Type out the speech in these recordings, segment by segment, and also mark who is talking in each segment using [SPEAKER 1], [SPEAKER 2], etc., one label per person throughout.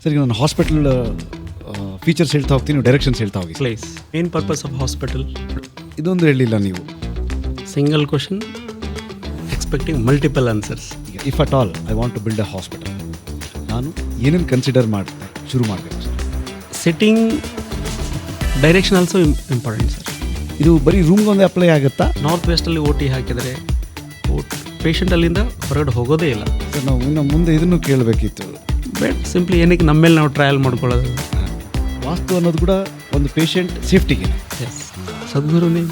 [SPEAKER 1] Sir ಈಗ ನಾನು hospital features ಹೇಳ್ತಾ ಹೋಗ್ತೀನಿ, ನೀವು ಡೈರೆಕ್ಷನ್ಸ್ ಹೇಳ್ತಾ ಹೋಗಿ.
[SPEAKER 2] Place, main purpose of hospital,
[SPEAKER 1] ಇದೊಂದು ಹೇಳಿಲ್ಲ ನೀವು.
[SPEAKER 2] Single question expecting multiple answers.
[SPEAKER 1] ಈಗ if at all I want to build a hospital, ನಾನು ಏನೇನು ಕನ್ಸಿಡರ್ ಮಾಡ್ತಾ ಶುರು ಮಾಡಬೇಕು sir?
[SPEAKER 2] Setting, direction also important sir.
[SPEAKER 1] ಇದು ಬರೀ ರೂಮ್ಗೊಂದೇ ಅಪ್ಲೈ ಆಗುತ್ತಾ?
[SPEAKER 2] ನಾರ್ತ್ ವೆಸ್ಟಲ್ಲಿ OT ಹಾಕಿದರೆ ಪೇಷಂಟ್ ಅಲ್ಲಿಂದ ಹೊರಗಡೆ ಹೋಗೋದೇ ಇಲ್ಲ
[SPEAKER 1] ಸರ್ ನಾವು ಇನ್ನು ಮುಂದೆ ಇದನ್ನು ಕೇಳಬೇಕಿತ್ತು.
[SPEAKER 2] ಬಟ್ ಸಿಂಪ್ಲಿ ಏನಕ್ಕೆ ನಮ್ಮ ಮೇಲೆ ನಾವು ಟ್ರಯಲ್ ಮಾಡ್ಕೊಳ್ಳೋದು.
[SPEAKER 1] ವಾಸ್ತು ಅನ್ನೋದು ಕೂಡ ಒಂದು ಪೇಷಂಟ್ ಸೇಫ್ಟಿಗೆ.
[SPEAKER 2] ಎಸ್, ಸದ್ಗುರುನೇ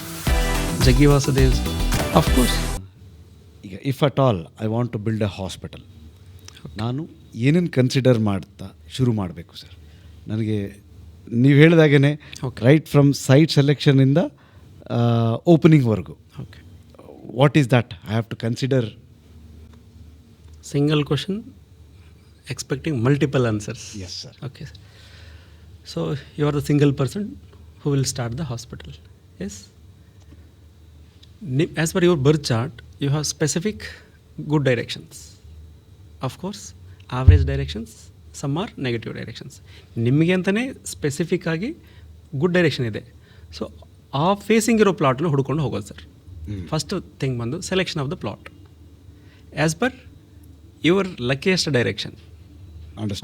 [SPEAKER 2] ಜಗ್ಗಿ ವಾಸುದೇವ್ ಅಫ್ಕೋರ್ಸ್.
[SPEAKER 1] ಈಗ if at all I want to build a hospital, ನಾನು ಏನೇನು ಕನ್ಸಿಡರ್ ಮಾಡ್ತಾ ಶುರು ಮಾಡಬೇಕು ಸರ್? ನನಗೆ ನೀವು ಹೇಳಿದಾಗೇ ರೈಟ್ ಫ್ರಮ್ ಸೈಟ್ ಸೆಲೆಕ್ಷನಿಂದ ಓಪನಿಂಗ್ವರೆಗೂ
[SPEAKER 2] okay,
[SPEAKER 1] what is that I have to consider?
[SPEAKER 2] Single question expecting multiple answers.
[SPEAKER 1] Yes sir.
[SPEAKER 2] Okay, so you are the single person who will start the hospital. Yes, as per your birth chart you have specific good directions, of course average directions, some are negative directions. ನಿಮಗೆ ಅಂತಲೇ specific ಆಗಿ good direction ಇದೆ. So ಆ facing ಇರೋ ಪ್ಲಾಟ್ನ ಹುಡ್ಕೊಂಡು ಹೋಗೋದು sir. First thing ಬಂದು selection of the plot as per your luckiest direction.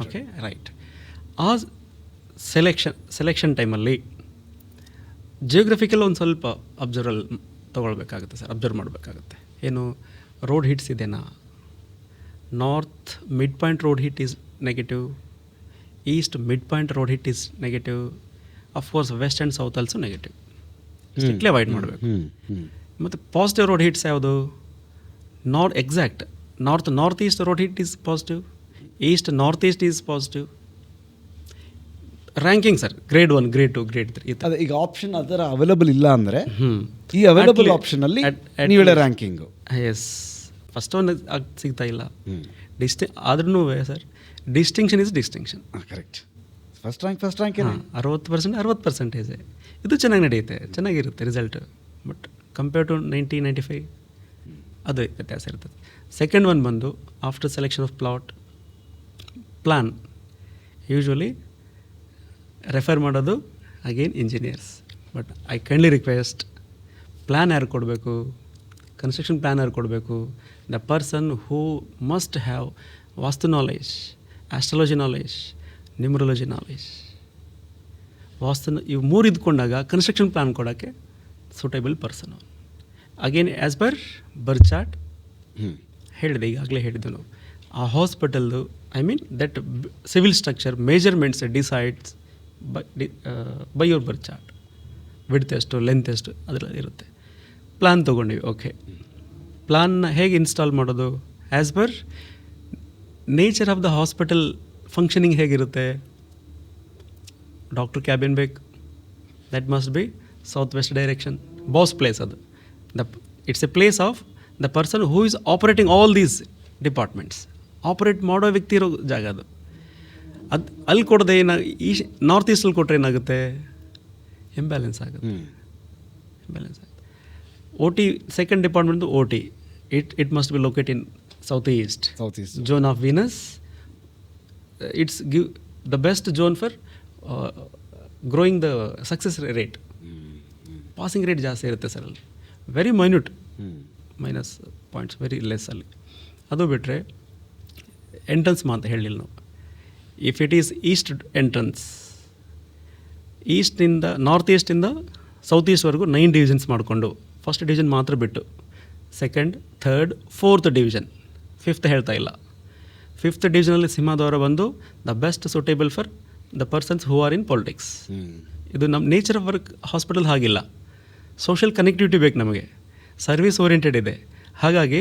[SPEAKER 2] Okay, right. ಆ ಸೆಲೆಕ್ಷನ್ ಟೈಮಲ್ಲಿ ಜಿಯೋಗ್ರಫಿಕಲ್ ಒಂದು ಸ್ವಲ್ಪ ತೊಗೊಳ್ಬೇಕಾಗುತ್ತೆ ಸರ್, ಅಬ್ಸರ್ವ್ ಮಾಡಬೇಕಾಗುತ್ತೆ. ಏನು ರೋಡ್ ಹಿಟ್ಸ್ ಇದೆನಾ? North mid point road hit is negative, east mid point road hit is negative, of course west and south also negative. Strictly avoid ಮಾಡಬೇಕು. ಮತ್ತು ಪಾಸಿಟಿವ್ ರೋಡ್ ಹಿಟ್ಸ್ ಯಾವುದು? Exact north East road hit is positive, East north East is positive. Ranking sir, grade 1, grade 2, grade 3.
[SPEAKER 1] ಅದೇ ಈಗ option ಅದರ available ಇಲ್ಲ ಅಂದರೆ ಈ available ಆಪ್ಷನಲ್ಲಿ ನೀವು ಹೇಳೋ ರ್ಯಾಂಕಿಂಗು.
[SPEAKER 2] ಎಸ್, ಫಸ್ಟ್ ಒಂದು ಸಿಗ್ತಾ ಇಲ್ಲ. ಆದ್ರೂ sir distinction is distinction.
[SPEAKER 1] Correct. First rank
[SPEAKER 2] 60% ಇದು ಚೆನ್ನಾಗಿ ನಡೆಯುತ್ತೆ, ಚೆನ್ನಾಗಿರುತ್ತೆ ರಿಸಲ್ಟ್. ಬಟ್ ಕಂಪೇರ್ ಟು 90-95 ಅದು ವ್ಯತ್ಯಾಸ ಇರ್ತದೆ. ಸೆಕೆಂಡ್ ಒನ್ ಬಂದು after selection of plan usually refer ಮಾಡೋದು again engineers. But I kindly request, plan ಯಾರು ಕೊಡಬೇಕು? ಕನ್ಸ್ಟ್ರಕ್ಷನ್ ಪ್ಲ್ಯಾನ್ ಯಾರು ಕೊಡಬೇಕು? The person who must have vastu knowledge, astrology knowledge, numerology knowledge. ಇವು ಮೂರು ಇದ್ಕೊಂಡಾಗ ಕನ್ಸ್ಟ್ರಕ್ಷನ್ ಪ್ಲ್ಯಾನ್ ಕೊಡೋಕ್ಕೆ suitable person. Again as per birth chart ಹೇಳಿದೆ, ಈಗಾಗಲೇ ಹೇಳಿದ್ದು ನಾವು. ಆ ಹಾಸ್ಪಿಟಲ್ದು that civil structure measurements decides by your birth chart. Width ಎಷ್ಟು, ಲೆಂತ್ ಎಷ್ಟು ಅದರಲ್ಲಿ ಇರುತ್ತೆ. Plan ತೊಗೊಂಡಿವಿ, okay. ಪ್ಲ್ಯಾನ್ನ ಹೇಗೆ ಇನ್ಸ್ಟಾಲ್ ಮಾಡೋದು? As per nature of the hospital functioning ಹೇಗಿರುತ್ತೆ? ಡಾಕ್ಟರ್ ಕ್ಯಾಬಿನ್ ಬೇಕು, that must be south west direction. Boss place ಅದು. It's a place of the person who is operating all these departments. Operate ಮಾಡೋ ವ್ಯಕ್ತಿ ಇರೋ ಜಾಗ ಅದು. ಅಲ್ಲಿ ಕೊಡದೆ ನಾರ್ತ್ ಈಸ್ಟಲ್ಲಿ ಕೊಟ್ಟರೆ ಏನಾಗುತ್ತೆ? ಇಂಬ್ಯಾಲೆನ್ಸ್ ಆಗುತ್ತೆ. OT second department OT, it must be locate in south east zone of Venus. It's give the best zone for growing the success rate. Passing rate ಜಾಸ್ತಿ ಇರುತ್ತೆ ಸರ್ ಅಲ್ಲಿ. Very minute minus points, very less ಅಲ್ಲಿ. ಅದು ಬಿಟ್ಟರೆ entrance ಮಾತ್ರ ಹೇಳಿಲ್ಲ ನಾವು. If it is east entrance, ಈಸ್ಟಿಂದ ನಾರ್ತ್ ಈಸ್ಟಿಂದ ಸೌತ್ ಈಸ್ಟ್ವರೆಗೂ 9 ಡಿವಿಷನ್ಸ್ ಮಾಡಿಕೊಂಡು, ಫಸ್ಟ್ ಡಿವಿಷನ್ ಮಾತ್ರ ಬಿಟ್ಟು second, third, fourth division, fifth ಹೇಳ್ತಾ ಇಲ್ಲ. ಫಿಫ್ತ್ ಡಿವಿಷನಲ್ಲಿ ಸಿಂಹದ್ವಾರ ಬಂದು the best suitable for the persons who are in politics. ಇದು ನಮ್ಮ ನೇಚರ್ ಆಫ್ ವರ್ಕ್ ಹಾಸ್ಪಿಟಲ್ ಹಾಗಿಲ್ಲ. ಸೋಷಿಯಲ್ ಕನೆಕ್ಟಿವಿಟಿ ಬೇಕು ನಮಗೆ, ಸರ್ವಿಸ್ ಓರಿಯೆಂಟೆಡ್ ಇದೆ. ಹಾಗಾಗಿ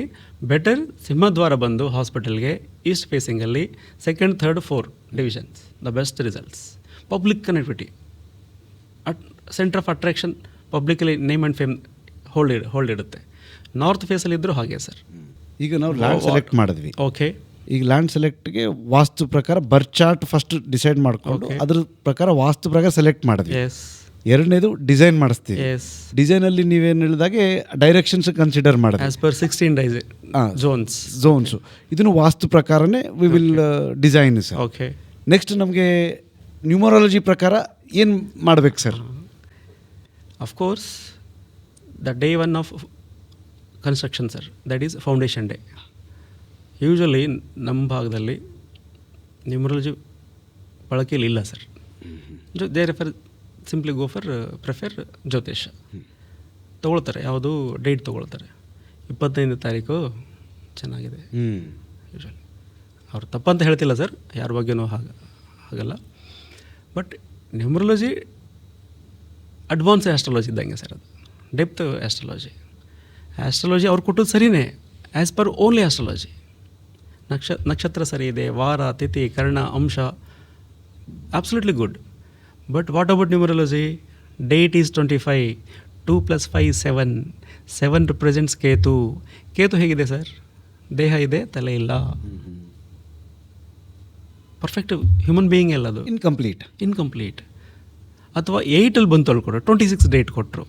[SPEAKER 2] ಬೆಟರ್ ಸಿಂಹದ್ವಾರ ಬಂದು ಹಾಸ್ಪಿಟಲ್ಗೆ ಈಸ್ಟ್ ಫೇಸಿಂಗಲ್ಲಿ second, third, fourth divisions, the best results. Public connectivity, centre of attraction, ಪಬ್ಲಿಕಲ್ಲಿ ನೇಮ್ ಆ್ಯಂಡ್ ಫೇಮ್ ಹೋಲ್ಡ್ ಇರುತ್ತೆ. ನಾರ್ತ್ ಫೇಸಲ್ಲಿ ಇದ್ದರೂ ಹಾಗೆ ಸರ್.
[SPEAKER 1] ಈಗ ನಾವು ಲ್ಯಾಂಡ್ ಸೆಲೆಕ್ಟ್ ಮಾಡಿದ್ವಿ,
[SPEAKER 2] ಓಕೆ.
[SPEAKER 1] ಈಗ ಲ್ಯಾಂಡ್ ಸೆಲೆಕ್ಟ್ಗೆ ವಾಸ್ತು ಪ್ರಕಾರ ಬರ್ತ್ ಚಾರ್ಟ್ ಫಸ್ಟ್ ಡಿಸೈಡ್ ಮಾಡಿಕೊಂಡು ಅದ್ರ ಪ್ರಕಾರ ವಾಸ್ತು ಪ್ರಕಾರ ಸೆಲೆಕ್ಟ್ ಮಾಡಿದ್ವಿ.
[SPEAKER 2] ಎಸ್.
[SPEAKER 1] ಎರಡನೇದು ಡಿಸೈನ್ ಮಾಡಿಸ್ತೀವಿ. ಡಿಸೈನಲ್ಲಿ ನೀವೇನು ಹೇಳಿದಾಗೆ ಡೈರೆಕ್ಷನ್ಸ್ ಕನ್ಸಿಡರ್ ಮಾಡಿದ್ವಿ
[SPEAKER 2] ಆಸ್ ಪರ್ 16 ಝೋನ್ಸು.
[SPEAKER 1] ಇದನ್ನು ವಾಸ್ತು ಪ್ರಕಾರನೇ we will design sir.
[SPEAKER 2] Okay.
[SPEAKER 1] Next ನಮಗೆ ನ್ಯೂಮರಾಲಜಿ ಪ್ರಕಾರ ಏನು ಮಾಡಬೇಕು sir?
[SPEAKER 2] Of course the day one of construction sir, that is foundation day. Usually ನಮ್ಮ ಭಾಗದಲ್ಲಿ ನ್ಯೂಮರಾಲಜಿ ಬಳಕೆಯಲ್ಲಿ ಇಲ್ಲ sir. They refer simply go for prefer ಜ್ಯೋತಿಷ ತೊಗೊಳ್ತಾರೆ. ಯಾವುದು ಡೇಟ್ ತೊಗೊಳ್ತಾರೆ, 25ನೇ ತಾರೀಕು ಚೆನ್ನಾಗಿದೆ ಯೂಶ್ವಲಿ. ಅವ್ರು ತಪ್ಪಂತ ಹೇಳ್ತಿಲ್ಲ ಸರ್, ಯಾರ ಬಗ್ಗೆನೂ ಹಾಗಲ್ಲ. ಬಟ್ ನ್ಯೂಮರಾಲಜಿ ಅಡ್ವಾನ್ಸ್ ಆಸ್ಟ್ರಾಲಜಿ ಇದ್ದಂಗೆ ಸರ್, ಅದು ಡೆಪ್ತ್ ಆಸ್ಟ್ರಾಲಜಿ ಅವ್ರು ಕೊಟ್ಟದ್ದು ಸರಿಯೇ, ಆ್ಯಸ್ ಪರ್ ಓನ್ಲಿ ಆಸ್ಟ್ರಾಲಜಿ. ನಕ್ಷತ್ರ ಸರಿ ಇದೆ, ವಾರ, ತಿಥಿ, ಕರ್ಣ, ಅಂಶ, absolutely good. But what about numerology? Date is 25, 2 + 5 7, 7 represents Ketu. Ketu ಹೇಗಿದೆ ಸರ್? ದೇಹ ಇದೆ, ತಲೆ ಇಲ್ಲ, ಪರ್ಫೆಕ್ಟ್ ಹ್ಯೂಮನ್ ಬೀಯಿಂಗ್ ಎಲ್ಲ, ಅದು ಇನ್ಕಂಪ್ಲೀಟ್. ಅಥವಾ 8ಅಲ್ಲಿ ಬಂತು ಅಳ್ಕೊಡ್ರು, 26 ಡೇಟ್ ಕೊಟ್ಟರು,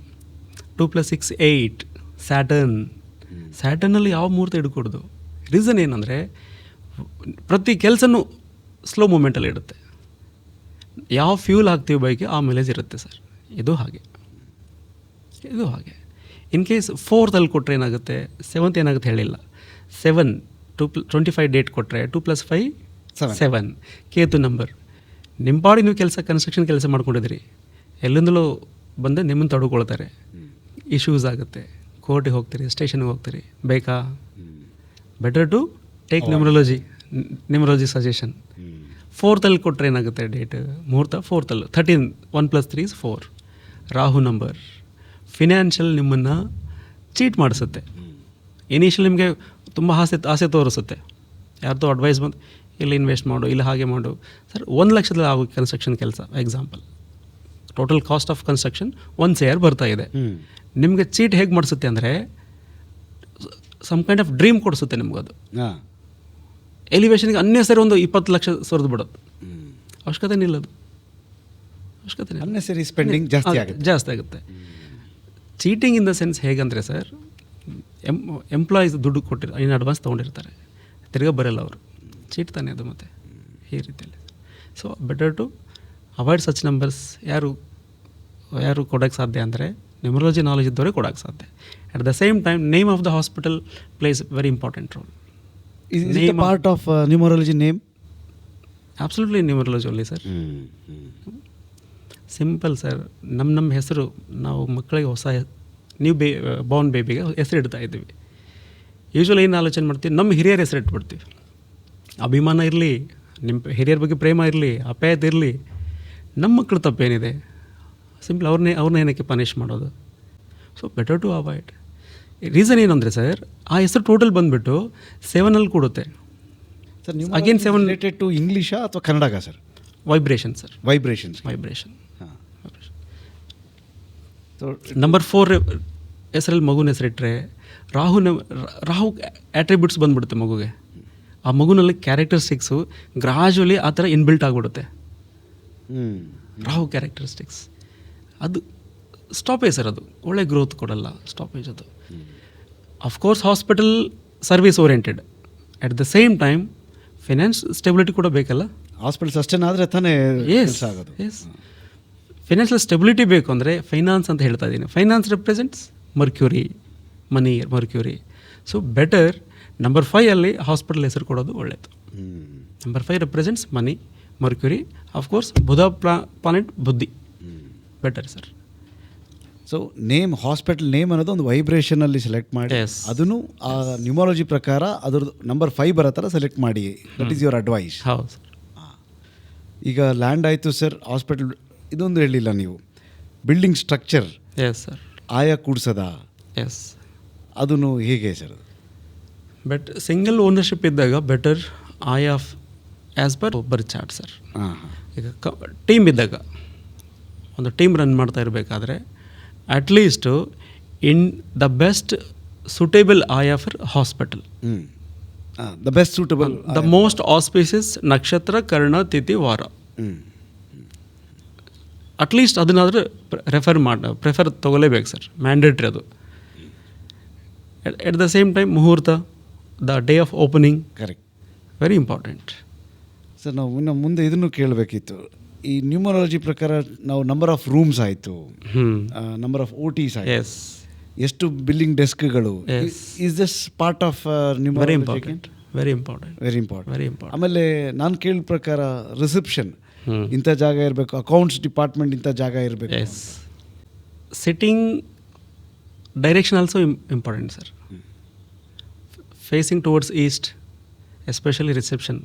[SPEAKER 2] 2 + 6 8, ಸ್ಯಾಟರ್ನಲ್ಲಿ ಯಾವ ಮುಹೂರ್ತ ಹಿಡ್ಕೊಡ್ದು? ರೀಸನ್ ಏನಂದರೆ ಪ್ರತಿ ಕೆಲಸನೂ ಸ್ಲೋ ಮೂಮೆಂಟಲ್ಲಿ ಇರುತ್ತೆ. ಯಾವ ಫ್ಯೂಲ್ ಹಾಕ್ತೀವಿ ಬೈಕ್ಗೆ ಆ ಮೈಲೇಜ್ ಇರುತ್ತೆ ಸರ್. ಇದು ಹಾಗೆ. ಇನ್ ಕೇಸ್ 4th ಕೊಟ್ಟರೆ ಏನಾಗುತ್ತೆ, 7th ಏನಾಗುತ್ತೆ ಹೇಳಿಲ್ಲ. 7 25 ಡೇಟ್ ಕೊಟ್ಟರೆ 2 + 5 7 ಕೇತು ನಂಬರ್. ನಿಮ್ಮ ಪಾಡಿ ನೀವು ಕನ್ಸ್ಟ್ರಕ್ಷನ್ ಕೆಲಸ ಮಾಡ್ಕೊಂಡಿದ್ದೀರಿ, ಎಲ್ಲಿಂದಲೂ ಬಂದು ನಿಮ್ಮನ್ನು ತಡ್ಕೊಳ್ತಾರೆ, ಇಶ್ಯೂಸ್ ಆಗುತ್ತೆ, ಕೋರ್ಟಿಗೆ ಹೋಗ್ತೀರಿ, ಸ್ಟೇಷನ್ಗೆ ಹೋಗ್ತೀರಿ. ಬೇಕಾ? Better to take numerology suggestion. 4th ಕೊಟ್ಟರೆ ಏನಾಗುತ್ತೆ ಡೇಟ್, ಮುಹೂರ್ತ 4th 13, 1 + 3 is 4. Rahu number financial ನಿಮ್ಮನ್ನು ಚೀಟ್ ಮಾಡಿಸುತ್ತೆ. ಇನಿಷಿಯಲ್ ನಿಮಗೆ ತುಂಬ ಆಸೆ ತೋರಿಸುತ್ತೆ, ಯಾರ್ದೋ ಅಡ್ವೈಸ್ ಬಂದು ಇಲ್ಲಿ ಇನ್ವೆಸ್ಟ್ ಮಾಡು, ಇಲ್ಲಿ ಹಾಗೆ ಮಾಡು. ಸರ್ 1 ಲಕ್ಷದಲ್ಲಿ ಆಗೋ ಕನ್ಸ್ಟ್ರಕ್ಷನ್ ಕೆಲಸ example, total cost of construction 1 crore ಬರ್ತಾ ಇದೆ. ನಿಮಗೆ ಚೀಟ್ ಹೇಗೆ ಮಾಡಿಸುತ್ತೆ ಅಂದರೆ ಸಮ್ ಕೈಂಡ್ ಆಫ್ ಡ್ರೀಮ್ ಕೊಡಿಸುತ್ತೆ ನಿಮ್ಗದು. ಎಲಿವೇಷನ್ಗೆ ಅನ್ನೆಸರಿ ಒಂದು 20 ಲಕ್ಷ ಸುರಿದು ಬಿಡೋದು, ಅವಶ್ಯಕತೆ ನಿಲ್ಲದು,
[SPEAKER 1] ಅನ್ನೆಸರಿ ಸ್ಪೆಂಡಿಂಗ್
[SPEAKER 2] ಜಾಸ್ತಿ ಆಗುತ್ತೆ. ಚೀಟಿಂಗ್ ಇನ್ ದ ಸೆನ್ಸ್ ಹೇಗಂದರೆ ಸರ್, ಎಂಪ್ಲಾಯೀಸ್ ದುಡ್ಡು ಇನ್ ಅಡ್ವಾನ್ಸ್ ತೊಗೊಂಡಿರ್ತಾರೆ, ತಿರ್ಗಾ ಬರೋಲ್ಲ ಅವರು, ಚೀಟ್ ತಾನೇ ಅದು. ಮತ್ತು ಈ ರೀತಿಯಲ್ಲಿ so better to avoid such numbers. ಯಾರು ಕೊಡೋಕ್ಕೆ ಸಾಧ್ಯ ಅಂದರೆ ನ್ಯೂಮರಾಲಜಿ ನಾಲೆಜ್ ಇದ್ದವರೇ ಕೊಡೋಕ್ಕೆ ಸಾಧ್ಯ. At the same time name of the hospital place very important role.
[SPEAKER 1] Part of numerology name?
[SPEAKER 2] Absolutely numerology only sir. Simple sir, ನಮ್ಮ ಹೆಸರು ನಾವು ಮಕ್ಕಳಿಗೆ ಹೊಸ ನ್ಯೂ ಬಾರ್ನ್ ಬೇಬಿಗೆ ಹೆಸರು ಇಡ್ತಾ ಇದ್ದೀವಿ. ಯೂಶ್ವಲಿ ಏನು ಆಲೋಚನೆ ಮಾಡ್ತೀವಿ, ನಮ್ಮ ಹಿರಿಯರ ಹೆಸರು ಇಟ್ಬಿಡ್ತೀವಿ. ಅಭಿಮಾನ ಇರಲಿ, ನಿಮ್ಮ ಹಿರಿಯರ ಬಗ್ಗೆ ಪ್ರೇಮ ಇರಲಿ, ಆಪ್ಯಾಯತೆ ಇರಲಿ. ನಮ್ಮ ಮಕ್ಕಳು ತಪ್ಪೇನಿದೆ? ಸಿಂಪಲ್ ಅವ್ರನ್ನ ಏನಕ್ಕೆ ಪನಿಷ್ ಮಾಡೋದು? So better to avoid. Reason ಏನು ಅಂದರೆ ಸರ್, ಆ ಹೆಸರು ಟೋಟಲ್ ಬಂದುಬಿಟ್ಟು 7 ಕೊಡುತ್ತೆ
[SPEAKER 1] ಸರ್. ಅಗೇನ್ 7 ರಿಲೇಟೆಡ್ ಟು ಇಂಗ್ಲೀಷಾ ಅಥವಾ ಕನ್ನಡಗ sir?
[SPEAKER 2] Vibration sir, vibration. Number 4 ಹೆಸರಲ್ಲಿ ಮಗುನ ಹೆಸರಿಟ್ಟರೆ ರಾಹು ಆಟ್ರಿಬ್ಯೂಟ್ಸ್ ಬಂದುಬಿಡುತ್ತೆ ಮಗುಗೆ. ಆ ಮಗುನಲ್ಲಿ ಕ್ಯಾರೆಕ್ಟರಿಸ್ಟಿಕ್ಸು ಗ್ರಾಜುವಲಿ ಆ ಥರ ಇನ್ಬಿಲ್ಟ್ ಆಗಿಬಿಡುತ್ತೆ. ರಾಹು ಕ್ಯಾರೆಕ್ಟರಿಸ್ಟಿಕ್ಸ್ ಅದು ಸ್ಟಾಪೇಜ್ ಸರ್, ಅದು ಒಳ್ಳೆ ಗ್ರೋತ್ ಕೊಡಲ್ಲ, ಸ್ಟಾಪೇಜ್ ಅದು. Of course hospital service oriented, at the same time finance stability ಕೂಡ ಬೇಕಲ್ಲ.
[SPEAKER 1] ಹಾಸ್ಪಿಟಲ್ ಸಸ್ಟೇನ್ ಆದರೆ ತಾನೇ ಆಗೋದು.
[SPEAKER 2] ಎಸ್, ಫೈನಾನ್ಷಿಯಲ್ ಸ್ಟೆಬಿಲಿಟಿ ಬೇಕು ಅಂದರೆ ಫೈನಾನ್ಸ್ ಅಂತ ಹೇಳ್ತಾ ಇದ್ದೀನಿ. Finance represents Mercury, money, Mercury. So better number 5 hospital ಹೆಸರು ಕೊಡೋದು ಒಳ್ಳೆಯದು. Number 5 represents money, Mercury. Of course Budh planet ಬುದ್ಧಿ, better sir.
[SPEAKER 1] So name, hospital name ಅನ್ನೋದು ಒಂದು ವೈಬ್ರೇಷನಲ್ಲಿ ಸೆಲೆಕ್ಟ್ ಮಾಡಿ, ಅದನ್ನು ಆ ನ್ಯೂಮರಾಲಜಿ ಪ್ರಕಾರ ಅದ್ರದ್ದು ನಂಬರ್ 5 ಬರೋ ಥರ ಸೆಲೆಕ್ಟ್ ಮಾಡಿ. That is your advice.
[SPEAKER 2] ಹೌದು ಸರ್.
[SPEAKER 1] ಈಗ ಲ್ಯಾಂಡ್ ಆಯಿತು ಸರ್, ಹಾಸ್ಪಿಟಲ್ ಇದೊಂದು ಹೇಳಿಲ್ಲ ನೀವು, ಬಿಲ್ಡಿಂಗ್ ಸ್ಟ್ರಕ್ಚರ್.
[SPEAKER 2] Yes sir.
[SPEAKER 1] ಆಯಾ ಕೂಡ್ಸದ?
[SPEAKER 2] ಎಸ್.
[SPEAKER 1] ಅದನ್ನು ಹೇಗೆ ಸರ್?
[SPEAKER 2] ಬಟ್ ಸಿಂಗಲ್ ಓನರ್ಶಿಪ್ ಇದ್ದಾಗ ಬೆಟರ್ ಆಯಾ ಆ್ಯಸ್ ಪರ್ ಒಬ್ಬರ್ ಚಾರ್ಟ್ ಸರ್. ಈಗ ಟೀಮ್ ಇದ್ದಾಗ, ಒಂದು ಟೀಮ್ ರನ್ ಮಾಡ್ತಾ ಇರಬೇಕಾದ್ರೆ at least in the best suitable ಆಯಾ for hospital,
[SPEAKER 1] the best suitable,
[SPEAKER 2] the most auspicious ನಕ್ಷತ್ರ, ಕರ್ಣ, ತಿಥಿ, ವಾರ. ಅಟ್ಲೀಸ್ಟ್ ಅದನ್ನಾದರೂ ಪ್ರೆಫರ್ ತೊಗೊಲೇಬೇಕು ಸರ್, ಮ್ಯಾಂಡೇಟ್ರಿ ಅದು. ಎಟ್ ದ ಸೇಮ್ ಟೈಮ್ ಮುಹೂರ್ತ, the day of opening,
[SPEAKER 1] correct,
[SPEAKER 2] very important.
[SPEAKER 1] So sir ನಾವು ಇನ್ನು ಮುಂದೆ ಇದನ್ನು ಕೇಳಬೇಕಿತ್ತು. ಈ ನ್ಯೂಮರಾಲಜಿ ಪ್ರಕಾರ ನಾವು ನಂಬರ್ ಆಫ್ ರೂಮ್ಸ್ ಆಯಿತು, ನಂಬರ್ ಆಫ್ OTs ಆಯಿತು,
[SPEAKER 2] ಎಸ್,
[SPEAKER 1] ಎಷ್ಟು ಬಿಲ್ಲಿಂಗ್ ಡೆಸ್ಕ್ಗಳು,
[SPEAKER 2] Yes.
[SPEAKER 1] Is this part of
[SPEAKER 2] very
[SPEAKER 1] numerology?
[SPEAKER 2] Important, very important,
[SPEAKER 1] very important.
[SPEAKER 2] Very important.
[SPEAKER 1] ಆಮೇಲೆ ನಾನು ಕೇಳಿದ ಪ್ರಕಾರ ರಿಸೆಪ್ಷನ್ ಇಂಥ ಜಾಗ ಇರಬೇಕು, ಅಕೌಂಟ್ಸ್ ಡಿಪಾರ್ಟ್ಮೆಂಟ್ ಇಂಥ ಜಾಗ ಇರಬೇಕು.
[SPEAKER 2] Yes, sitting direction also important sir. Facing towards east, especially reception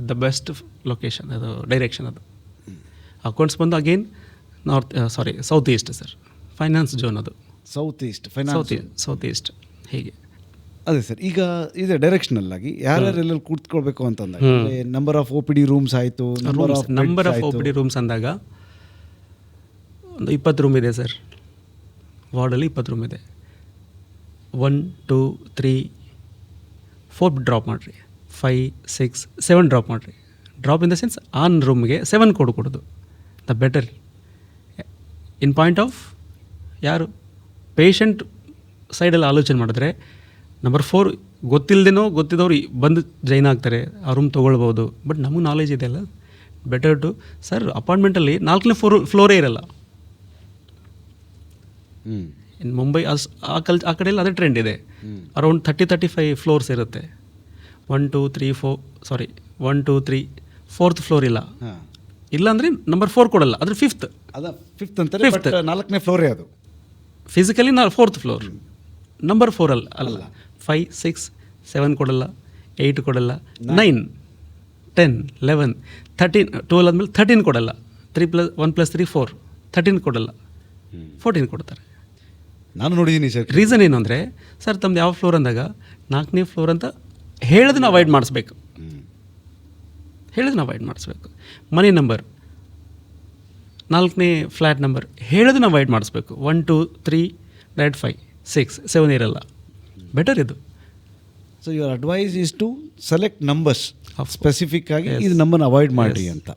[SPEAKER 2] the best location, ಅದು ಡೈರೆಕ್ಷನ್. ಅದು ಅಕೌಂಟ್ಸ್ ಬಂದು again south east sir. Finance zone ಅದು
[SPEAKER 1] south east finance.
[SPEAKER 2] South east ಹೀಗೆ.
[SPEAKER 1] ಅದೇ ಸರ್, ಈಗ ಇದೆ ಡೈರೆಕ್ಷನಲ್ ಆಗಿ ಯಾರ್ಯಾರು ಎಲ್ಲೆಲ್ಲಿ ಕೂತ್ಕೊಳ್ಬೇಕು ಅಂತಂದಾಗ ನಂಬರ್ ಆಫ್ OPD ರೂಮ್ಸ್ ಆಯಿತು,
[SPEAKER 2] ನಂಬರ್ ಆಫ್ OPD ರೂಮ್ಸ್ ಅಂದಾಗ ಒಂದು 20 ರೂಮ್ ಇದೆ ಸರ್. ವಾರ್ಡಲ್ಲಿ 20 ರೂಮ್ ಇದೆ. 1 2 3 4 ಡ್ರಾಪ್ ಮಾಡಿರಿ, 5 6 7 ಡ್ರಾಪ್ ಮಾಡಿರಿ. Drop in the sense on ರೂಮ್ಗೆ 7 ಕೊಡೋದು the better. In point of ಯಾರು ಪೇಷಂಟ್ ಸೈಡಲ್ಲಿ ಆಲೋಚನೆ ಮಾಡಿದ್ರೆ ನಂಬರ್ 4 ಗೊತ್ತಿಲ್ಲದೇನೋ ಗೊತ್ತಿದ್ದವ್ರು ಬಂದು ಜೈನ್ ಆಗ್ತಾರೆ, ಆ ರೂಮ್ ತೊಗೊಳ್ಬೋದು. ಬಟ್ ನಮಗೆ ನಾಲೆಜ್ ಇದೆ ಅಲ್ಲ, ಬೆಟರ್ ಟು ಸರ್. ಅಪಾರ್ಟ್ಮೆಂಟಲ್ಲಿ 4ನೇ ಫ್ಲೋರೇ ಇರಲ್ಲ. ಇನ್ ಮುಂಬೈ ಆ ಕಡೆಯಲ್ಲಿ ಅದೇ ಟ್ರೆಂಡ್ ಇದೆ. ಅರೌಂಡ್ 30-35 ಫ್ಲೋರ್ಸ್ ಇರುತ್ತೆ. 1 2 3 4th ಫ್ಲೋರ್ ಇಲ್ಲ. ಇಲ್ಲಾಂದರೆ ನಂಬರ್ 4 ಕೊಡಲ್ಲ, ಅದ್ರ 5th.
[SPEAKER 1] ಅದ 5th ಅಂತಾರೆ, ಬಟ್ 4ನೇ ಫ್ಲೋರೇ ಅದು.
[SPEAKER 2] ಫಿಸಿಕಲಿ 4th ಫ್ಲೋರ್, ನಂಬರ್ 4 ಅಲ್ಲ. 5 6 7 ಕೊಡಲ್ಲ, 8 ಕೊಡಲ್ಲ, 9 10 11 13 12 ಆದಮೇಲೆ 13 ಕೊಡಲ್ಲ. 1 + 3 4 13 ಕೊಡಲ್ಲ, 14 ಕೊಡ್ತಾರೆ.
[SPEAKER 1] ನಾನು ನೋಡಿದ್ದೀನಿ ಸರ್.
[SPEAKER 2] ರೀಸನ್ ಏನು ಅಂದರೆ ಸರ್, ತಮ್ಮದು ಯಾವ ಫ್ಲೋರ್ ಅಂದಾಗ 4ನೇ ಫ್ಲೋರ್ ಅಂತ ಹೇಳೋದನ್ನ ಅವಾಯ್ಡ್ ಮಾಡಿಸ್ಬೇಕು. ಮನೆ ನಂಬರ್ 4ನೇ ಫ್ಲ್ಯಾಟ್ ನಂಬರ್ ಹೇಳೋದನ್ನ ಅವಾಯ್ಡ್ ಮಾಡಿಸ್ಬೇಕು. 1 2 3 ಡೈರೆಕ್ಟ್ 5 6 7 ಇರಲ್ಲ. ಬೆಟರ್ ಇದು.
[SPEAKER 1] So your advice is to select numbers specific ಆಗಿ, ಇದು ನಂಬರ್ನ ಅವಾಯ್ಡ್ ಮಾಡಿ ಅಂತ.